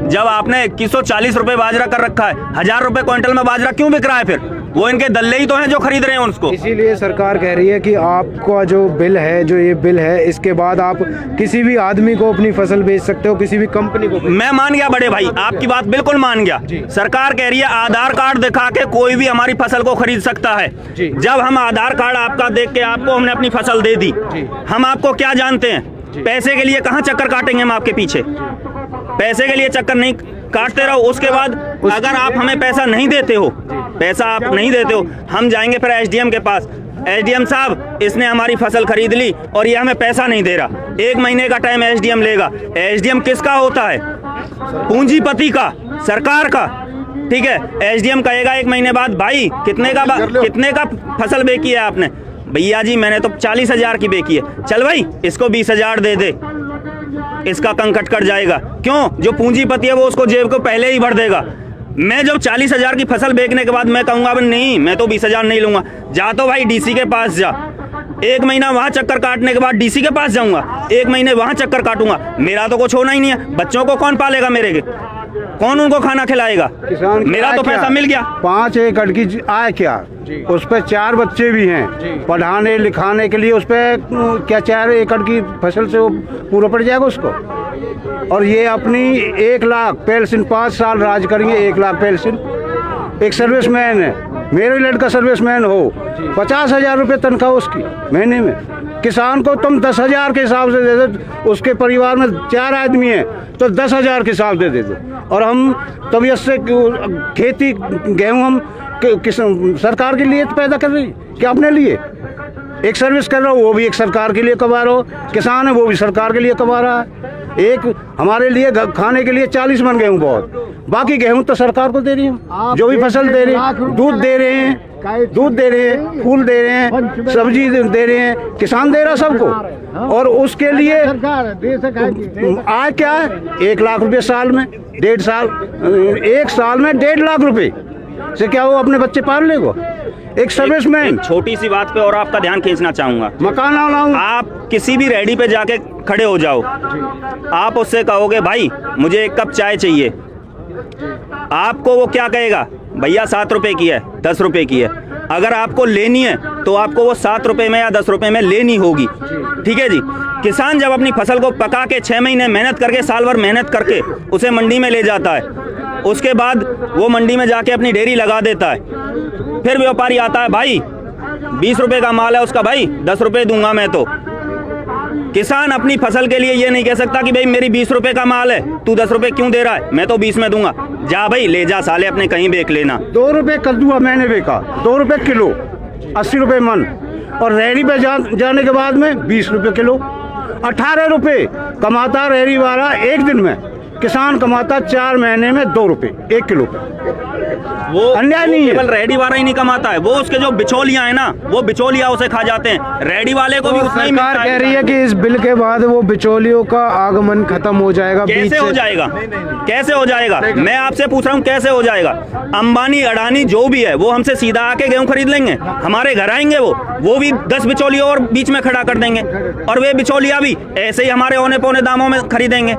जब आपने 2140 रुपए बाजरा कर रखा है, 1000 रुपए क्विंटल में बाजरा क्यों बिक रहा है? फिर वो इनके दल्ले ही तो हैं जो खरीद रहे हैं उसको। इसीलिए सरकार कह रही है कि आपका जो बिल है, जो ये बिल है, इसके बाद आप किसी भी आदमी को अपनी फसल बेच सकते हो, किसी भी कंपनी को। मैं मान गया बड़े भाई, आपकी बात बिल्कुल मान गया। सरकार कह रही है आधार कार्ड दिखा के कोई भी हमारी फसल को खरीद सकता है। जब हम आधार कार्ड आपका देख के आपको हमने अपनी फसल दे दी, हम आपको क्या जानते हैं? पैसे के लिए कहाँ चक्कर काटेंगे हम आपके पीछे? पैसे के लिए चक्कर नहीं काटते रहो। उसके बाद अगर आप हमें पैसा नहीं देते हो, पैसा आप नहीं देते हो, हम जाएंगे फिर SDM के पास। SDM साहब, इसने हमारी फसल खरीद ली और ये हमें पैसा नहीं दे रहा। 1 महीने का टाइम SDM लेगा। SDM किसका होता है? पूंजीपति का, सरकार का। ठीक है, एसडीएम कहेगा 1 महीने बाद भाई कितने का फसल बेची है आपने? भैया जी मैंने तो 40,000 की बेची है। चल भाई इसको 20,000 दे दे, इसका कंकट कट जाएगा। क्यों? जो पूंजीपति है वो उसको जेब को पहले ही भर देगा। मैं जब 40,000 की फसल बेचने के बाद मैं कहूंगा नहीं मैं तो 20,000 नहीं लूंगा, जा तो भाई डीसी के पास जा, 1 महीना वहां चक्कर काटने के बाद डीसी के पास जाऊंगा, 1 महीने वहां चक्कर काटूंगा, मेरा तो कुछ होना ही नहीं है। बच्चों को कौन पालेगा मेरे के? कौन उनको खाना खिलाएगा? किसान मेरा तो पैसा मिल गया। 5 एकड़ की आय क्या, उस पे 4 बच्चे भी हैं, पढ़ाने लिखाने के लिए उस पे क्या 4 एकड़ की फसल से वो पूरा पड़ जाएगा उसको? और ये अपनी 1 लाख पेंशन 5 साल राज करेंगे, 1 लाख पेंशन। एक सर्विसमैन है, मेरे लड़का सर्विसमैन हो, 50,000 रुपये तनख्वाह उसकी महीने में। किसान को तुम 10,000 के हिसाब से दे दो, उसके परिवार में 4 आदमी हैं तो 10,000 के हिसाब से दे दो। और हम तबीयत से खेती गेहूँ हम सरकार के लिए पैदा कर रही कि अपने लिए? एक सर्विस कर रहा हो वो भी एक सरकार के लिए कमा रहा हो, किसान है वो भी सरकार के लिए कमा रहा है। एक हमारे लिए खाने के लिए 40 मन गेहूँ बहुत, बाकी गेहूँ तो सरकार को दे रही है, जो भी फसल दे रही है, दूध दे रहे हैं, फूल दे रहे हैं, सब्जी दे रहे हैं, किसान दे रहा सबको। और उसके लिए आय क्या है? 1 लाख रुपए साल में, 1 साल में 1.5 लाख रुपए से क्या वो अपने बच्चे पाल लेगा? एक सर्विसमैन। छोटी सी बात पे और आपका ध्यान खींचना चाहूंगा, मकान आप किसी भी रेडी पे जाके खड़े हो जाओ, आप उससे कहोगे भाई मुझे 1 कप चाय चाहिए, आपको वो क्या कहेगा? भैया 7 रुपए की है, 10 रुपए की है। अगर आपको लेनी है तो आपको वो 7 रुपए में या 10 रुपए में लेनी होगी, ठीक है जी। किसान जब अपनी फसल को पका के 6 महीने मेहनत करके, साल भर मेहनत करके उसे मंडी में ले जाता है, उसके बाद वो मंडी में जाके अपनी डेयरी लगा देता है, फिर व्यापारी आता है भाई 20 रुपए का माल है उसका, भाई 10 रुपए दूंगा मैं तो। किसान अपनी फसल के लिए ये नहीं कह सकता कि भाई मेरी 20 रुपए का माल है, तू 10 रुपए क्यों दे रहा है, मैं तो 20 में दूंगा। जा भाई ले जा साले, अपने कहीं बेच लेना। 2 रुपए कद्दू मैंने बेचा, 2 रुपए किलो, 80 रुपए मन। और रेहड़ी पे जाने के बाद में 20 रुपए किलो, 18 रुपए कमाता रेहड़ी वाला एक दिन में, किसान कमाता 4 महीने में 2 रुपए 1 किलो। वो अन्याय नहीं है। केवल रेडी वाला ही नहीं कमाता है, वो उसके जो बिचौलियां है ना, वो बिचौलिया उसे खा जाते हैं। रेडी वाले को भी उतना ही मिलता है। सरकार कह रही है कि इस बिल के बाद वो बिचौलियों का आगमन खत्म हो जाएगा। कैसे हो जाएगा? कैसे हो जाएगा? मैं आपसे पूछ रहा हूँ कैसे हो जाएगा? अंबानी अडानी जो भी है वो हमसे सीधा आके गेहूं खरीद लेंगे, हमारे घर आएंगे, वो भी 10 बिचौलियों और बीच में खड़ा कर देंगे, और वे बिचौलिया भी ऐसे ही हमारे औने पौने दामों में खरीदेंगे,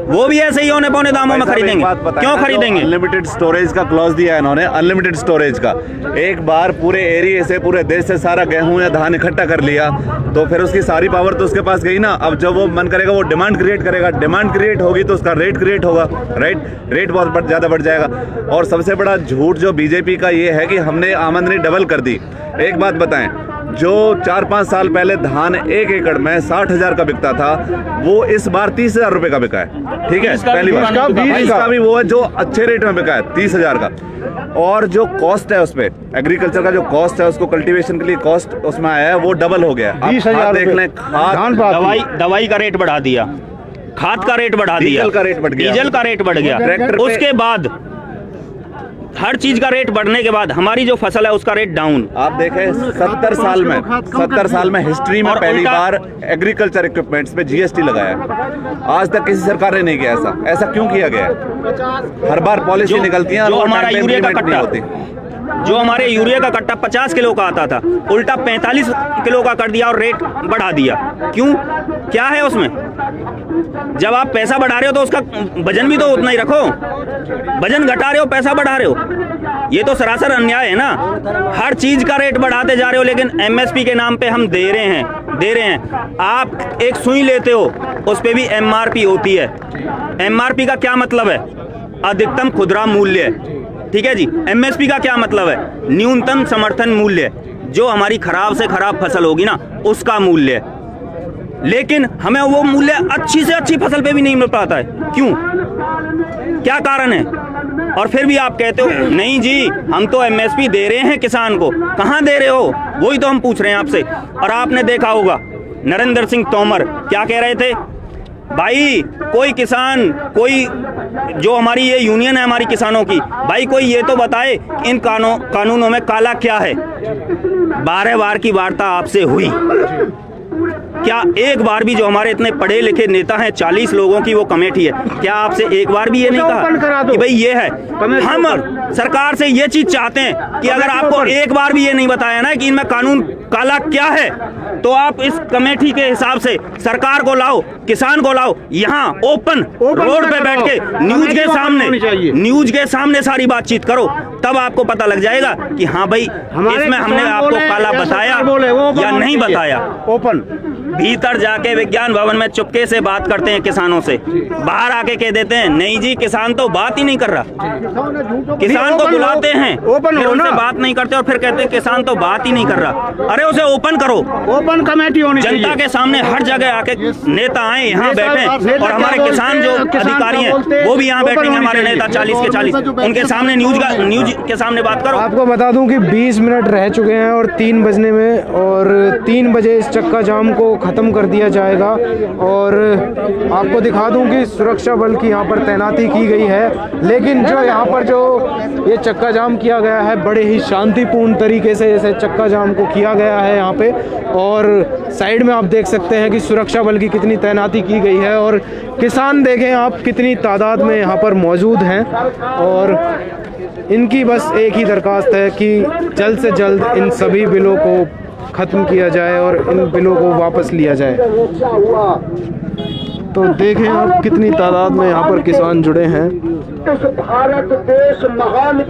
वो भी ऐसे ही होने पौने दामों में खरीदेंगे। क्यों खरीदेंगे? अनलिमिटेड स्टोरेज का क्लॉज दिया है इन्होंने, अनलिमिटेड स्टोरेज का। एक बार पूरे एरिया से, पूरे देश से सारा गेहूं या धान इकट्ठा कर लिया तो फिर उसकी सारी पावर तो उसके पास गई ना। अब जब वो मन करेगा वो डिमांड क्रिएट करेगा, डिमांड क्रिएट होगी तो उसका रेट क्रिएट होगा, राइट? रेट बहुत ज़्यादा बढ़ जाएगा। और सबसे बड़ा झूठ जो बीजेपी का ये है कि हमने आमदनी डबल कर दी। एक बात बताएं, जो 4-5 साल पहले धान 1 एकड़ में 60,000 का बिकता था, वो इस बार 30,000 रुपए का बिका है, ठीक है? पहली बार इसका भी वो है जो अच्छे रेट में बिका है 30,000 का। और जो कॉस्ट है उसपे, एग्रीकल्चर का जो कॉस्ट है, उसको कल्टीवेशन के लिए कॉस्ट उसमें आया है, वो डबल हो गया। 20,000 देख लें, दवाई का रेट बढ़ा दिया, खाद का रेट बढ़ा दिया, डीजल का रेट बढ़ गया, डीजल का रेट बढ़ गया। उसके बाद हर चीज का रेट बढ़ने के बाद हमारी जो फसल है उसका रेट डाउन। आप देखें 70 साल में हिस्ट्री में पहली बार एग्रीकल्चर इक्विपमेंट्स पे जीएसटी लगाया। आज तक किसी सरकार ने नहीं किया ऐसा क्यों किया गया? हर बार पॉलिसी निकलती है, जो हमारा यूरिया का कट्टा, जो हमारे यूरिया का कट्टा 50 किलो का आता था, उल्टा 45 किलो का कर दिया और रेट बढ़ा दिया। क्यों? क्या है उसमें? जब आप पैसा बढ़ा रहे हो तो उसका वजन भी तो उतना ही रखो, वजन घटा रहे हो, पैसा बढ़ा रहे हो, ये तो सरासर अन्याय है ना। हर चीज का रेट बढ़ाते जा रहे हो, लेकिन एमएसपी के नाम पे हम दे रहे हैं। आप एक सुई लेते हो, उस पे भी एमआरपी होती है। एमआरपी का क्या मतलब है? अधिकतम खुदरा मूल्य, ठीक है जी। एमएसपी का क्या मतलब है? न्यूनतम समर्थन मूल्य, जो हमारी खराब से खराब फसल होगी ना उसका मूल्य। लेकिन हमें वो मूल्य अच्छी से अच्छी फसल पे भी नहीं मिल पाता है। क्यों? क्या कारण है? और फिर भी आप कहते हो नहीं जी हम तो एमएसपी दे रहे हैं किसान को। कहां दे रहे हो? वही तो हम पूछ रहे हैं आपसे। और आपने देखा होगा नरेंद्र सिंह तोमर क्या कह रहे थे भाई कोई किसान, कोई जो हमारी ये यूनियन है हमारी किसानों की, भाई कोई ये तो बताए इन कानूनों में काला क्या है। 12 बार की वार्ता आपसे हुई, क्या एक बार भी जो हमारे इतने पढ़े लिखे नेता हैं 40 लोगों की वो कमेटी है, क्या आपसे एक बार भी ये नहीं कहा कि भाई ये है। हम सरकार से ये चीज चाहते हैं कि अगर आपको एक बार भी ये नहीं बताया ना कि इनमें कानून काला क्या है, तो आप इस कमेटी के हिसाब से सरकार को लाओ, किसान को लाओ, यहाँ ओपन रोड पे बैठ के न्यूज के सामने सारी बातचीत करो, तब आपको पता लग जाएगा कि हाँ भाई इसमें हमने आपको काला बताया या नहीं बताया। ओपन भीतर जाके विज्ञान भवन में चुपके से बात करते हैं किसानों से, बाहर आके कह देते हैं नहीं जी किसान तो बात ही नहीं कर रहा। किसान को बुलाते हैं, फिर उनसे बात नहीं करते और फिर कहते हैं किसान तो बात ही नहीं कर रहा। अरे उसे ओपन करो, ओपन कमेटी होनी चाहिए, जनता के सामने हर जगह आके नेता आए, यहाँ बैठे और हमारे किसान जो अधिकारी हैं वो भी यहाँ बैठेंगे, हमारे नेता 40 के 40, उनके सामने न्यूज के सामने बात करो। आपको बता दूं कि 20 मिनट रह चुके हैं और 3 बजने में, और 3 बजे इस चक्का जाम को ख़त्म कर दिया जाएगा। और आपको दिखा दूं कि सुरक्षा बल की यहाँ पर तैनाती की गई है, लेकिन जो यहाँ पर जो ये चक्का जाम किया गया है बड़े ही शांतिपूर्ण तरीके से जैसे चक्का जाम को किया गया है यहाँ पे। और साइड में आप देख सकते हैं कि सुरक्षा बल की कितनी तैनाती की गई है और किसान देखें आप कितनी तादाद में यहाँ पर मौजूद हैं। और इनकी बस एक ही दरख्वास्त है कि जल्द से जल्द इन सभी बिलों को ख़त्म किया जाए और इन बिलों को वापस लिया जाए। तो देखें आप कितनी तादाद में यहाँ पर किसान जुड़े हैं। भारत देश महान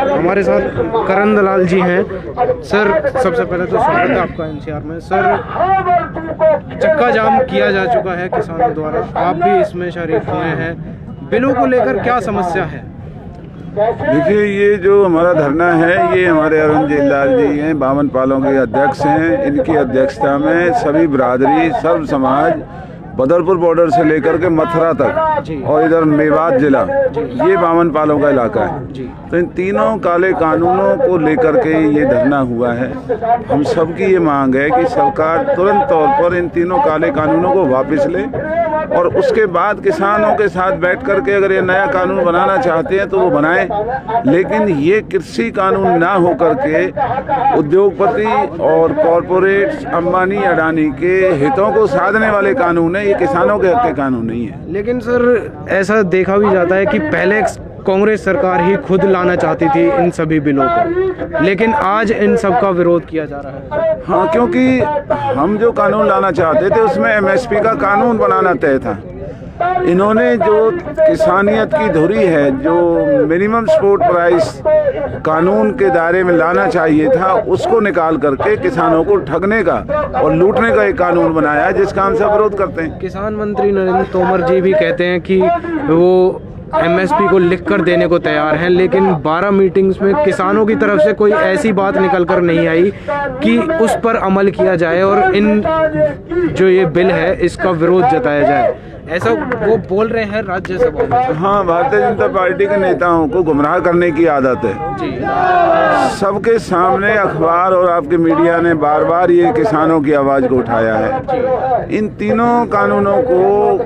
हमारे साथ करण दलाल जी हैं। सर सबसे पहले तो स्वागत है आपका एनसीआर में। सर चक्का जाम किया जा चुका है किसानों द्वारा, आप भी इसमें शरीक हुए हैं, बिलों को लेकर क्या समस्या है? देखिए ये जो हमारा धरना है ये हमारे अरुण जेलदार जी हैं, 52 पालों के अध्यक्ष हैं। इनकी अध्यक्षता में सभी बिरादरी सर्व समाज बदरपुर बॉर्डर से लेकर के मथुरा तक और इधर मेवात जिला, ये 52 पालों का इलाका है। तो इन तीनों काले कानूनों को लेकर के ये धरना हुआ है। हम सबकी ये मांग है कि सरकार तुरंत तौर पर इन तीनों काले कानूनों को वापस ले और उसके बाद किसानों के साथ बैठ कर के अगर ये नया कानून बनाना चाहते हैं तो वो बनाएं, लेकिन ये कृषि कानून ना हो करके उद्योगपति और कॉरपोरेट्स अंबानी अडानी के हितों को साधने वाले कानून है, ये किसानों के हक के कानून नहीं है। लेकिन सर ऐसा देखा भी जाता है कि पहले कांग्रेस सरकार ही खुद लाना चाहती थी इन सभी बिलों को, लेकिन आज इन सब का विरोध किया जा रहा है। हाँ, क्योंकि हम जो कानून लाना चाहते थे उसमें एमएसपी का कानून बनाना तय था। इन्होंने जो किसानियत की धुरी है, जो मिनिमम सपोर्ट प्राइस कानून के दायरे में लाना चाहिए था, उसको निकाल करके किसानों को ठगने का और लूटने का एक कानून बनाया है, जिसका हम सब विरोध करते हैं। किसान मंत्री नरेंद्र तोमर जी भी कहते हैं कि वो एमएसपी को लिख कर देने को तैयार हैं, लेकिन 12 मीटिंग्स में किसानों की तरफ से कोई ऐसी बात निकल कर नहीं आई कि उस पर अमल किया जाए और इन जो ये बिल है इसका विरोध जताया जाए, ऐसा वो बोल रहे हैं राज्यसभा में। हाँ, भारतीय जनता पार्टी के नेताओं को गुमराह करने की आदत है जी। सबके सामने अखबार और आपके मीडिया ने बार बार ये किसानों की आवाज़ को उठाया है। इन तीनों कानूनों को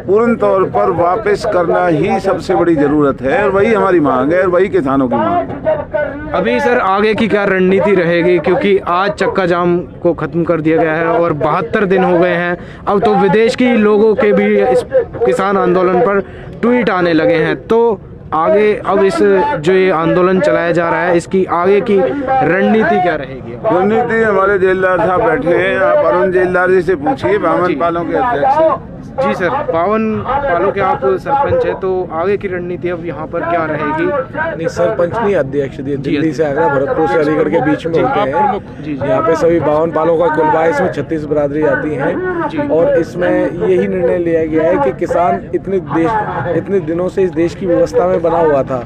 पूर्ण तौर पर वापस करना ही सबसे बड़ी ज़रूरत है और वही हमारी मांग है और वही किसानों की मांग है। अभी सर आगे की क्या रणनीति रहेगी, क्योंकि आज चक्का जाम को ख़त्म कर दिया गया है और 72 दिन हो गए हैं, अब तो विदेश की लोगों के भी इस किसान आंदोलन पर ट्वीट आने लगे हैं, तो आगे अब इस जो ये आंदोलन चलाया जा रहा है इसकी आगे की रणनीति क्या रहेगी? रणनीति हमारे जेलदार साहब बैठे हैं, आप अरुण जेलदार जी से पूछिए, 52 पालों के अध्यक्ष हैं। जी सर, 52 पालों के आप सरपंच है, तो आगे की रणनीति अब यहाँ पर क्या रहेगी? नहीं, सरपंच नहीं, अध्यक्ष दिल्ली से आगरा भरतपुर से अलीगढ़ के बीच में होते हैं। यहाँ पे सभी 52 पालों का कुलबा है, इसमें 36 बिरादरी आती हैं और इसमें यही निर्णय लिया गया है कि किसान इतने दिनों से इस देश की व्यवस्था में बना हुआ था।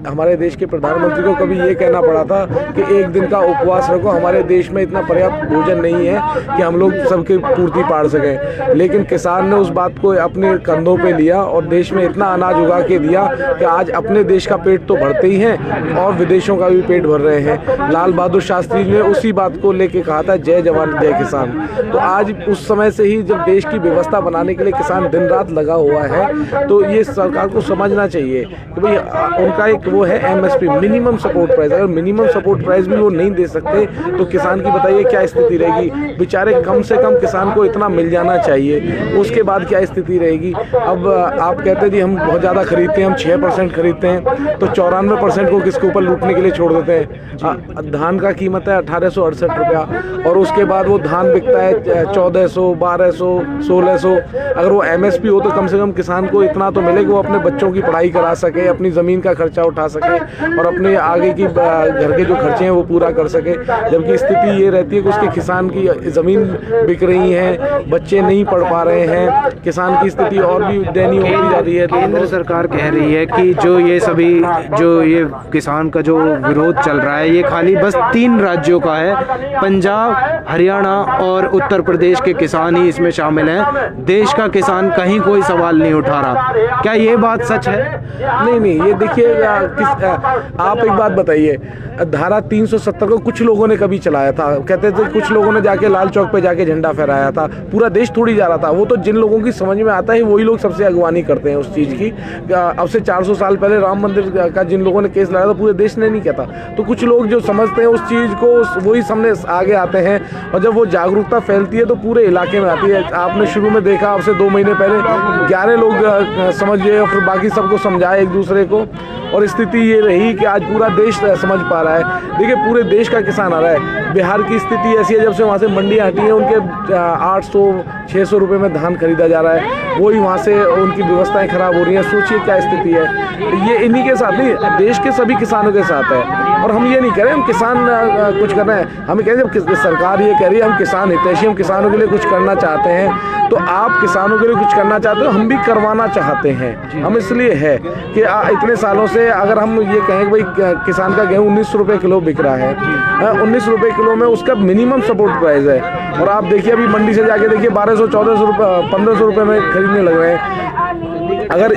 हमारे देश के प्रधानमंत्री को कभी ये कहना पड़ा था कि एक दिन का उपवास रखो, हमारे देश में इतना पर्याप्त भोजन नहीं है कि हम लोग सबकी पूर्ति पाड़ सकें, लेकिन किसान सरकार ने उस बात को अपने कंधों पे लिया और देश में इतना अनाज उगा के दिया कि आज अपने देश का पेट तो भरते ही हैं और विदेशों का भी पेट भर रहे हैं। लाल बहादुर शास्त्री ने उसी बात को लेके कहा था, जय जवान जय किसान। तो आज उस समय से ही जब देश की व्यवस्था बनाने के लिए किसान दिन रात लगा हुआ है, तो ये सरकार को समझना चाहिए कि भाई उनका एक वो है MSP, मिनिमम सपोर्ट प्राइस। अगर मिनिमम सपोर्ट प्राइस भी वो नहीं दे सकते तो किसान की बताइए क्या स्थिति रहेगी। बेचारे कम से कम किसान को इतना मिल जाना चाहिए, उसके बाद क्या स्थिति रहेगी। अब आप कहते जी हम बहुत ज़्यादा खरीदते हैं, हम 6% खरीदते हैं, तो 94% को किसके ऊपर लूटने के लिए छोड़ देते हैं। धान का कीमत है 1868 रुपया और उसके बाद वो धान बिकता है 1400, 1200, 1600। अगर वो MSP हो तो कम से कम किसान को इतना तो मिले कि वो अपने बच्चों की पढ़ाई करा सके, अपनी ज़मीन का खर्चा उठा सके और अपने आगे की घर के जो खर्चे हैं वो पूरा कर सके। जबकि स्थिति ये रहती है कि उसके किसान की ज़मीन बिक रही है, बच्चे नहीं पढ़ पा रहे हैं, किसान की स्थिति और भी दयनीय होती जा रही है। केंद्र सरकार कह रही है कि जो ये किसान का जो विरोध चल रहा है ये खाली बस 3 राज्यों का है, पंजाब, हरियाणा और उत्तर प्रदेश के किसान ही इसमें शामिल हैं। देश का किसान कहीं कोई सवाल नहीं उठा रहा। क्या ये बात सच है? नहीं, ये देखिए आप एक बात बताइए, धारा 370 को कुछ लोगों ने कभी चलाया था, कहते थे कुछ लोगों ने जाके लाल चौक पे जाके झंडा फहराया था, पूरा देश थोड़ी जा रहा था। वो तो जिन लोगों की समझ में आता है वही लोग सबसे अगवानी करते हैं उस चीज़ की। अब से 400 साल पहले राम मंदिर का जिन लोगों ने केस लगाया था पूरे देश ने नहीं किया था। तो कुछ लोग जो समझते हैं उस चीज़ को वही सामने आगे आते हैं और जब वो जागरूकता फैलती है तो पूरे इलाके में आती है। आपने शुरू में देखा, अब से 2 महीने पहले 11 लोग समझ गए और फिर बाकी सबको समझाए एक दूसरे को, और स्थिति ये रही कि आज पूरा देश समझ पा रहा है। देखिए पूरे देश का किसान आ रहा है। बिहार की स्थिति ऐसी है, जब से वहाँ से मंडियाँ हटी हैं उनके 800-600 रुपये में धान खरीदा जा रहा है, वही वहाँ से उनकी व्यवस्थाएं खराब हो रही हैं। सोचिए क्या स्थिति है। ये इन्हीं के साथ नहीं, देश के सभी किसानों के साथ है। और हम ये नहीं कह रहे हम किसान कुछ कर रहे हैं, हम कह रहे हैं जब सरकार ये कह रही है हम किसान हितैषी, हम किसानों के लिए कुछ करना चाहते हैं, तो आप किसानों के लिए कुछ करना चाहते हो, हम भी करवाना चाहते हैं। हम इसलिए है कि इतने सालों से अगर हम ये कहें कि भाई किसान का गेहूँ 19 रुपये किलो बिक रहा है, 19 रुपये किलो में उसका मिनिमम सपोर्ट प्राइस है, और आप देखिए अभी मंडी से जाके देखिए 1200, 1400 रुपये, 1500 रुपये में खरीदने लग रहे हैं। अगर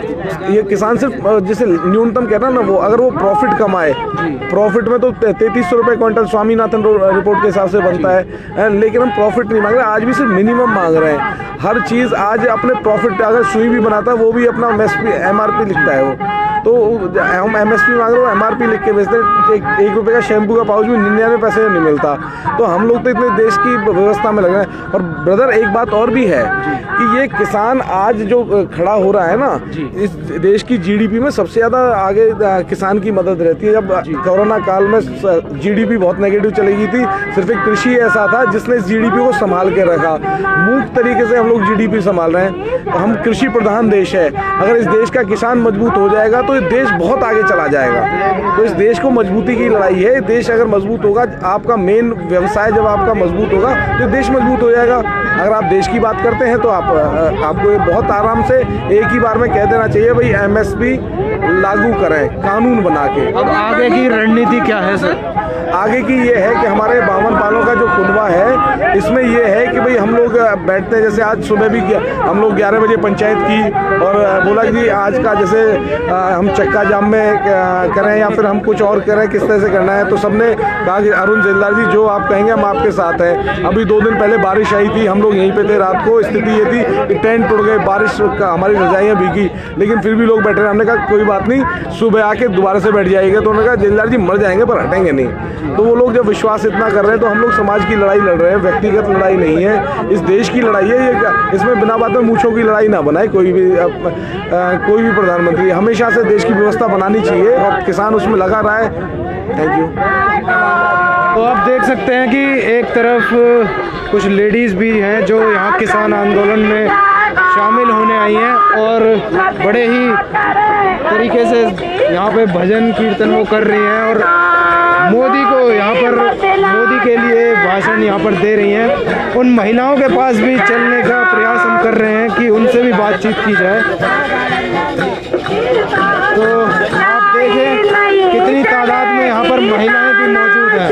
ये किसान सिर्फ जैसे न्यूनतम कहना ना, वो अगर वो प्रॉफिट कमाए, प्रॉफिट में तो 3300 रुपये क्विंटल स्वामीनाथन रिपोर्ट के हिसाब से बनता है, लेकिन हम प्रॉफिट नहीं मांग रहे, आज भी सिर्फ मिनिमम मांग रहे हैं। हर चीज़ आज अपने प्रॉफिट, अगर सुई भी बनाता है वो भी अपना MRP लिखता है वो, तो हम MSP मांग रहे हो, MRP लिख के बेचते हैं। 1 रुपये का शैम्पू का पाउच भी 99 पैसे नहीं मिलता। तो हम लोग तो इतने देश की व्यवस्था में लग रहे हैं। और ब्रदर एक बात और भी है कि ये किसान आज जो खड़ा हो रहा है ना, इस देश की GDP में सबसे ज़्यादा आगे किसान की मदद रहती है। जब कोरोना काल में GDP बहुत नेगेटिव चली गई थी, सिर्फ एक कृषि ऐसा था जिसने इस GDP को संभाल के रखा। मूक तरीके से हम लोग GDP संभाल रहे हैं। हम कृषि प्रधान देश है, अगर इस देश का किसान मजबूत हो जाएगा तो ये देश बहुत आगे चला जाएगा। तो इस देश को मजबूती की लड़ाई है। देश अगर मजबूत होगा, आपका मेन व्यवसाय जब आपका मजबूत होगा तो देश मजबूत हो जाएगा। अगर आप देश की बात करते हैं तो आपको बहुत आराम से एक ही बार में कह देना चाहिए भाई MSP लागू करें कानून बना के। अब आगे की रणनीति क्या है सर? आगे की ये है कि हमारे 52 पालों का जो खुलवा है, इसमें ये है कि भाई हम लोग बैठते हैं, जैसे आज सुबह भी हम लोग 11 बजे पंचायत की और बोला कि आज का जैसे हम चक्का जाम में करें या फिर हम कुछ और करें, किस तरह से करना है। तो सबने कहा कि अरुण जेलदार जी जो आप कहेंगे हम आपके साथ हैं। अभी 2 दिन पहले बारिश आई थी, हम लोग यहीं पे थे रात को, स्थिति ये थी कि टेंट टूट गए, बारिश का हमारी रजाइयाँ भीगी, लेकिन फिर भी लोग बैठे रहे। हमने कहा कोई बात नहीं, सुबह आके दोबारा से बैठ जाएंगे। तो उन्होंने कहा जेलदार जी मर जाएंगे पर हटेंगे नहीं। तो वो लोग जब विश्वास इतना कर रहे हैं, तो हम लोग समाज की लड़ाई लड़ रहे हैं, व्यक्तिगत लड़ाई नहीं है, इस देश की लड़ाई है। ये इसमें बिना बात में मूंछों की लड़ाई ना बनाए कोई भी प्रधानमंत्री। हमेशा से देश की व्यवस्था बनानी चाहिए और किसान उसमें लगा रहा है। Thank you. तो आप देख सकते हैं कि एक तरफ कुछ लेडीज़ भी हैं जो यहाँ किसान आंदोलन में शामिल होने आई हैं और बड़े ही तरीके से यहाँ पे भजन कीर्तन वो कर रही हैं और मोदी के लिए भाषण यहाँ पर दे रही हैं। उन महिलाओं के पास भी चलने का प्रयास हम कर रहे हैं कि उनसे भी बातचीत की जाए। तो आप देखें कितनी तादाद में यहाँ पर महिलाएं भी मौजूद हैं।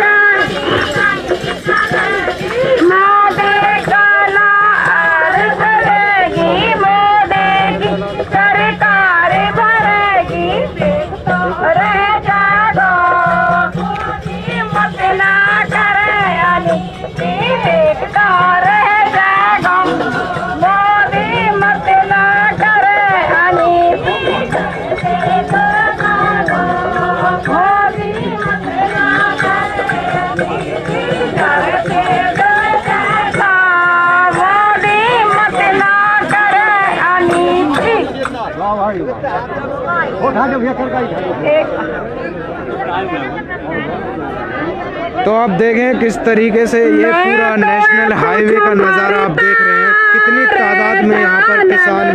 तो आप देखें किस तरीके से ये पूरा नेशनल हाईवे का नज़ारा आप देख रहे हैं, कितनी तादाद में यहाँ पर किसान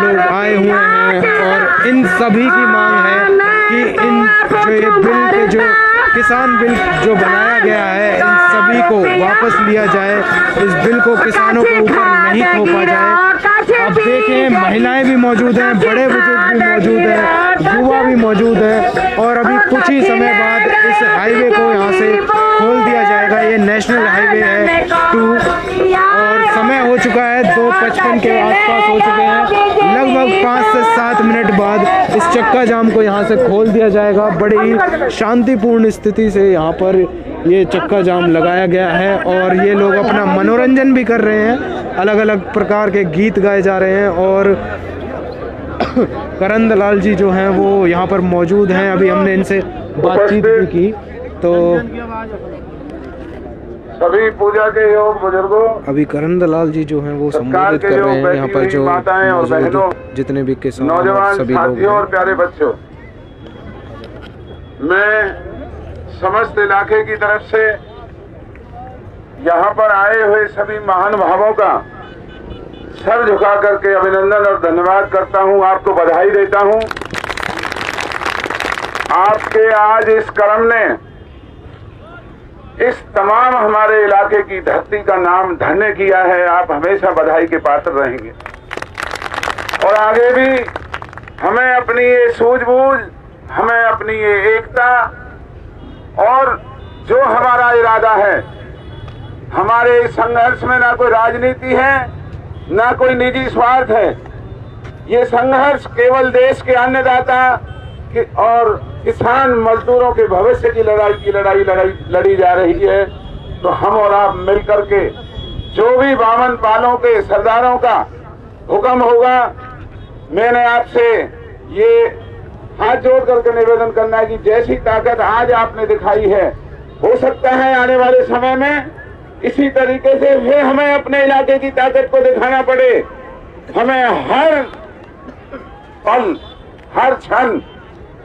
लोग आए हुए हैं और इन सभी की मांग है कि इन जो ये बिल के जो किसान बिल जो बनाया गया है इन सभी को वापस लिया जाए, इस बिल को किसानों के ऊपर नहीं थोपा जाए। अब देखें महिलाएं भी मौजूद हैं, बड़े बुजुर्ग भी मौजूद हैं, युवा भी मौजूद है और अभी कुछ ही समय बाद इस हाईवे को यहाँ से खोल दिया जाएगा। ये नेशनल हाईवे है 2 और समय हो चुका है 2:55 के आसपास हो चुके हैं। लगभग 5 से 7 मिनट बाद इस चक्का जाम को यहाँ से खोल दिया जाएगा। बड़ी ही शांतिपूर्ण स्थिति से यहाँ पर ये चक्का जाम लगाया गया है और ये लोग अपना मनोरंजन भी कर रहे हैं, अलग अलग प्रकार के गीत गाए जा रहे हैं और करण दलाल जी जो हैं वो यहाँ पर मौजूद हैं। अभी हमने इनसे बातचीत भी की तो सभी पूजा के योग बुजुर्गों, अभी करण दलाल जी जो हैं वो संबोधित कर रहे हैं यहाँ पर जो मौजूद जितने भी किसान नौजवान सभी लोग साथियों और प्यारे बच्चों, मैं समस्त इलाके की तरफ से यहाँ पर आए हुए सभी महानुभावों का सर झुका करके अभिनंदन और धन्यवाद करता हूँ, आपको बधाई देता हूँ। आपके आज इस कर्म ने इस तमाम हमारे इलाके की धरती का नाम धन्य किया है। आप हमेशा बधाई के पात्र रहेंगे और आगे भी हमें अपनी ये सूझबूझ, हमें अपनी ये एकता और जो हमारा इरादा है, हमारे इस संघर्ष में ना कोई राजनीति है ना कोई निजी स्वार्थ है। ये संघर्ष केवल देश के अन्नदाता और किसान मजदूरों के भविष्य की लड़ाई लड़ी जा रही है। तो हम और आप मिलकर के जो भी बामन पालों के सरदारों का हुक्म होगा, मैंने आपसे ये हाथ जोड़ करके निवेदन करना है कि जैसी ताकत आज आपने दिखाई है, हो सकता है आने वाले समय में इसी तरीके से फिर हमें अपने इलाके की ताकत को दिखाना पड़े। हमें हर पल हर क्षण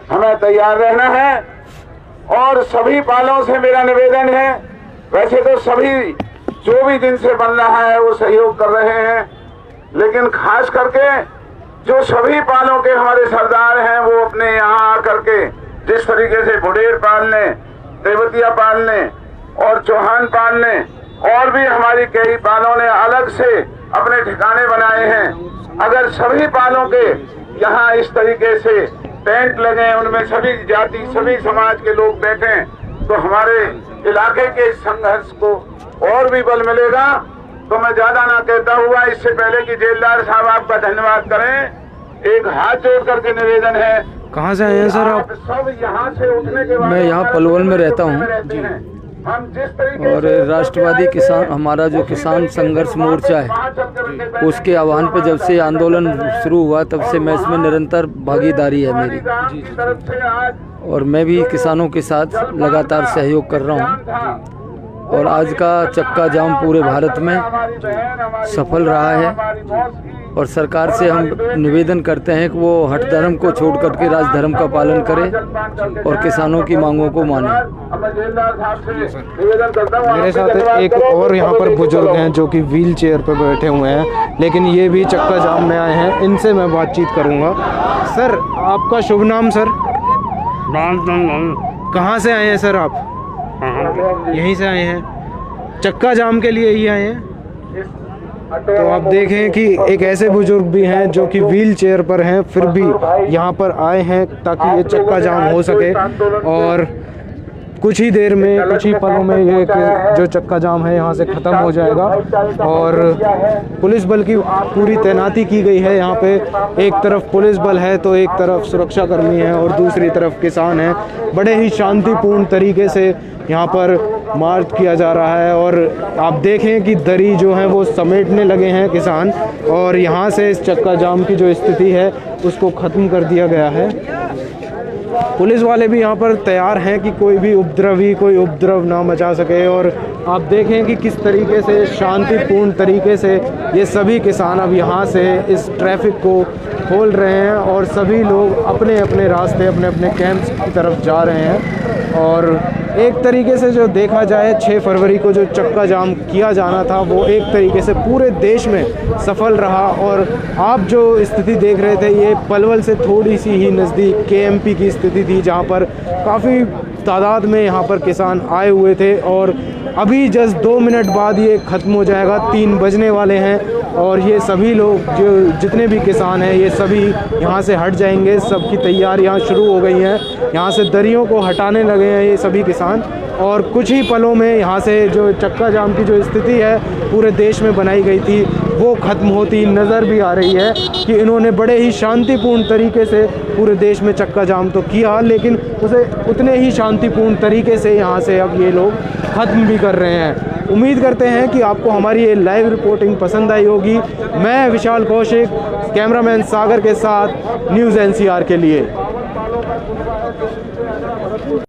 हमें तैयार रहना है और सभी पालों से मेरा निवेदन है, वैसे तो सभी जो भी दिन से बन रहा है वो सहयोग कर रहे हैं, लेकिन खास करके जो सभी पालों के हमारे सरदार हैं वो अपने यहाँ आकर के जिस तरीके से बुडेर पालने, देवतिया पालने और चौहान पालने और भी हमारी कई पालों ने अलग से अपने ठिकाने बनाए हैं। अगर सभी पालों के यहाँ इस तरीके से टेंट लगे, उनमें सभी जाति सभी समाज के लोग बैठे, तो हमारे इलाके के संघर्ष को और भी बल मिलेगा। तो मैं ज्यादा ना कहता हुआ इससे पहले कि जेलदार साहब आपका धन्यवाद करें, एक हाथ जोड़ करके निवेदन है। कहाँ से आए हैं सर आप? सब यहाँ से उठने के बाद मैं यहाँ पलवल में रहता हूँ और राष्ट्रवादी किसान हमारा जो किसान संघर्ष मोर्चा है उसके आह्वान पर जब से आंदोलन शुरू हुआ तब से मैं इसमें निरंतर भागीदारी है मेरी, और मैं भी किसानों के साथ लगातार सहयोग कर रहा हूँ। और आज का चक्का जाम पूरे भारत में सफल रहा है और सरकार से हम निवेदन करते हैं कि वो हठ धर्म को छोड़ करके राज धर्म का पालन करे और किसानों की मांगों को माने। मेरे साथ एक और यहाँ पर बुजुर्ग हैं जो कि व्हील चेयर पर बैठे हुए हैं, लेकिन ये भी चक्का जाम में आए हैं, इनसे मैं बातचीत करूँगा। सर आपका शुभ नाम सर? कहाँ से आए हैं सर आप? यहीं से आए हैं, चक्का जाम के लिए ही आए हैं? तो आप देखें कि एक ऐसे बुजुर्ग भी हैं जो कि व्हील चेयर पर हैं, फिर भी यहाँ पर आए हैं ताकि ये चक्का जाम हो सके और कुछ ही देर में, कुछ ही पलों में ये जो चक्का जाम है यहाँ से ख़त्म हो जाएगा। और पुलिस बल की पूरी तैनाती की गई है यहाँ पे, एक तरफ पुलिस बल है तो एक तरफ सुरक्षाकर्मी है और दूसरी तरफ किसान हैं। बड़े ही शांतिपूर्ण तरीके से यहाँ पर मार्च किया जा रहा है और आप देखें कि दरी जो है वो समेटने लगे हैं किसान, और यहाँ से इस चक्का जाम की जो स्थिति है उसको ख़त्म कर दिया गया है। पुलिस वाले भी यहाँ पर तैयार हैं कि कोई भी उपद्रवी कोई उपद्रव ना मचा सके और आप देखें कि किस तरीके से शांतिपूर्ण तरीके से ये सभी किसान अब यहाँ से इस ट्रैफिक को खोल रहे हैं और सभी लोग अपने अपने रास्ते अपने अपने कैंप्स की तरफ जा रहे हैं। और एक तरीके से जो देखा जाए 6 फरवरी को जो चक्का जाम किया जाना था वो एक तरीके से पूरे देश में सफल रहा। और आप जो स्थिति देख रहे थे ये पलवल से थोड़ी सी ही नज़दीक केएमपी की स्थिति थी, जहाँ पर काफ़ी तादाद में यहाँ पर किसान आए हुए थे और अभी जस्ट 2 मिनट बाद ये ख़त्म हो जाएगा, 3 बजने वाले हैं और ये सभी लोग जो जितने भी किसान हैं ये सभी यहाँ से हट जाएंगे। सबकी तैयारियाँ शुरू हो गई हैं, यहाँ से दरियों को हटाने लगे हैं ये सभी किसान और कुछ ही पलों में यहाँ से जो चक्का जाम की जो स्थिति है पूरे देश में बनाई गई थी वो ख़त्म होती नज़र भी आ रही है कि इन्होंने बड़े ही शांतिपूर्ण तरीके से पूरे देश में चक्का जाम तो किया, लेकिन उसे उतने ही शांतिपूर्ण तरीके से यहाँ से अब ये लोग ख़त्म भी कर रहे हैं। उम्मीद करते हैं कि आपको हमारी ये लाइव रिपोर्टिंग पसंद आई होगी। मैं विशाल कौशिक, कैमरामैन सागर के साथ, न्यूज़ NCR के लिए।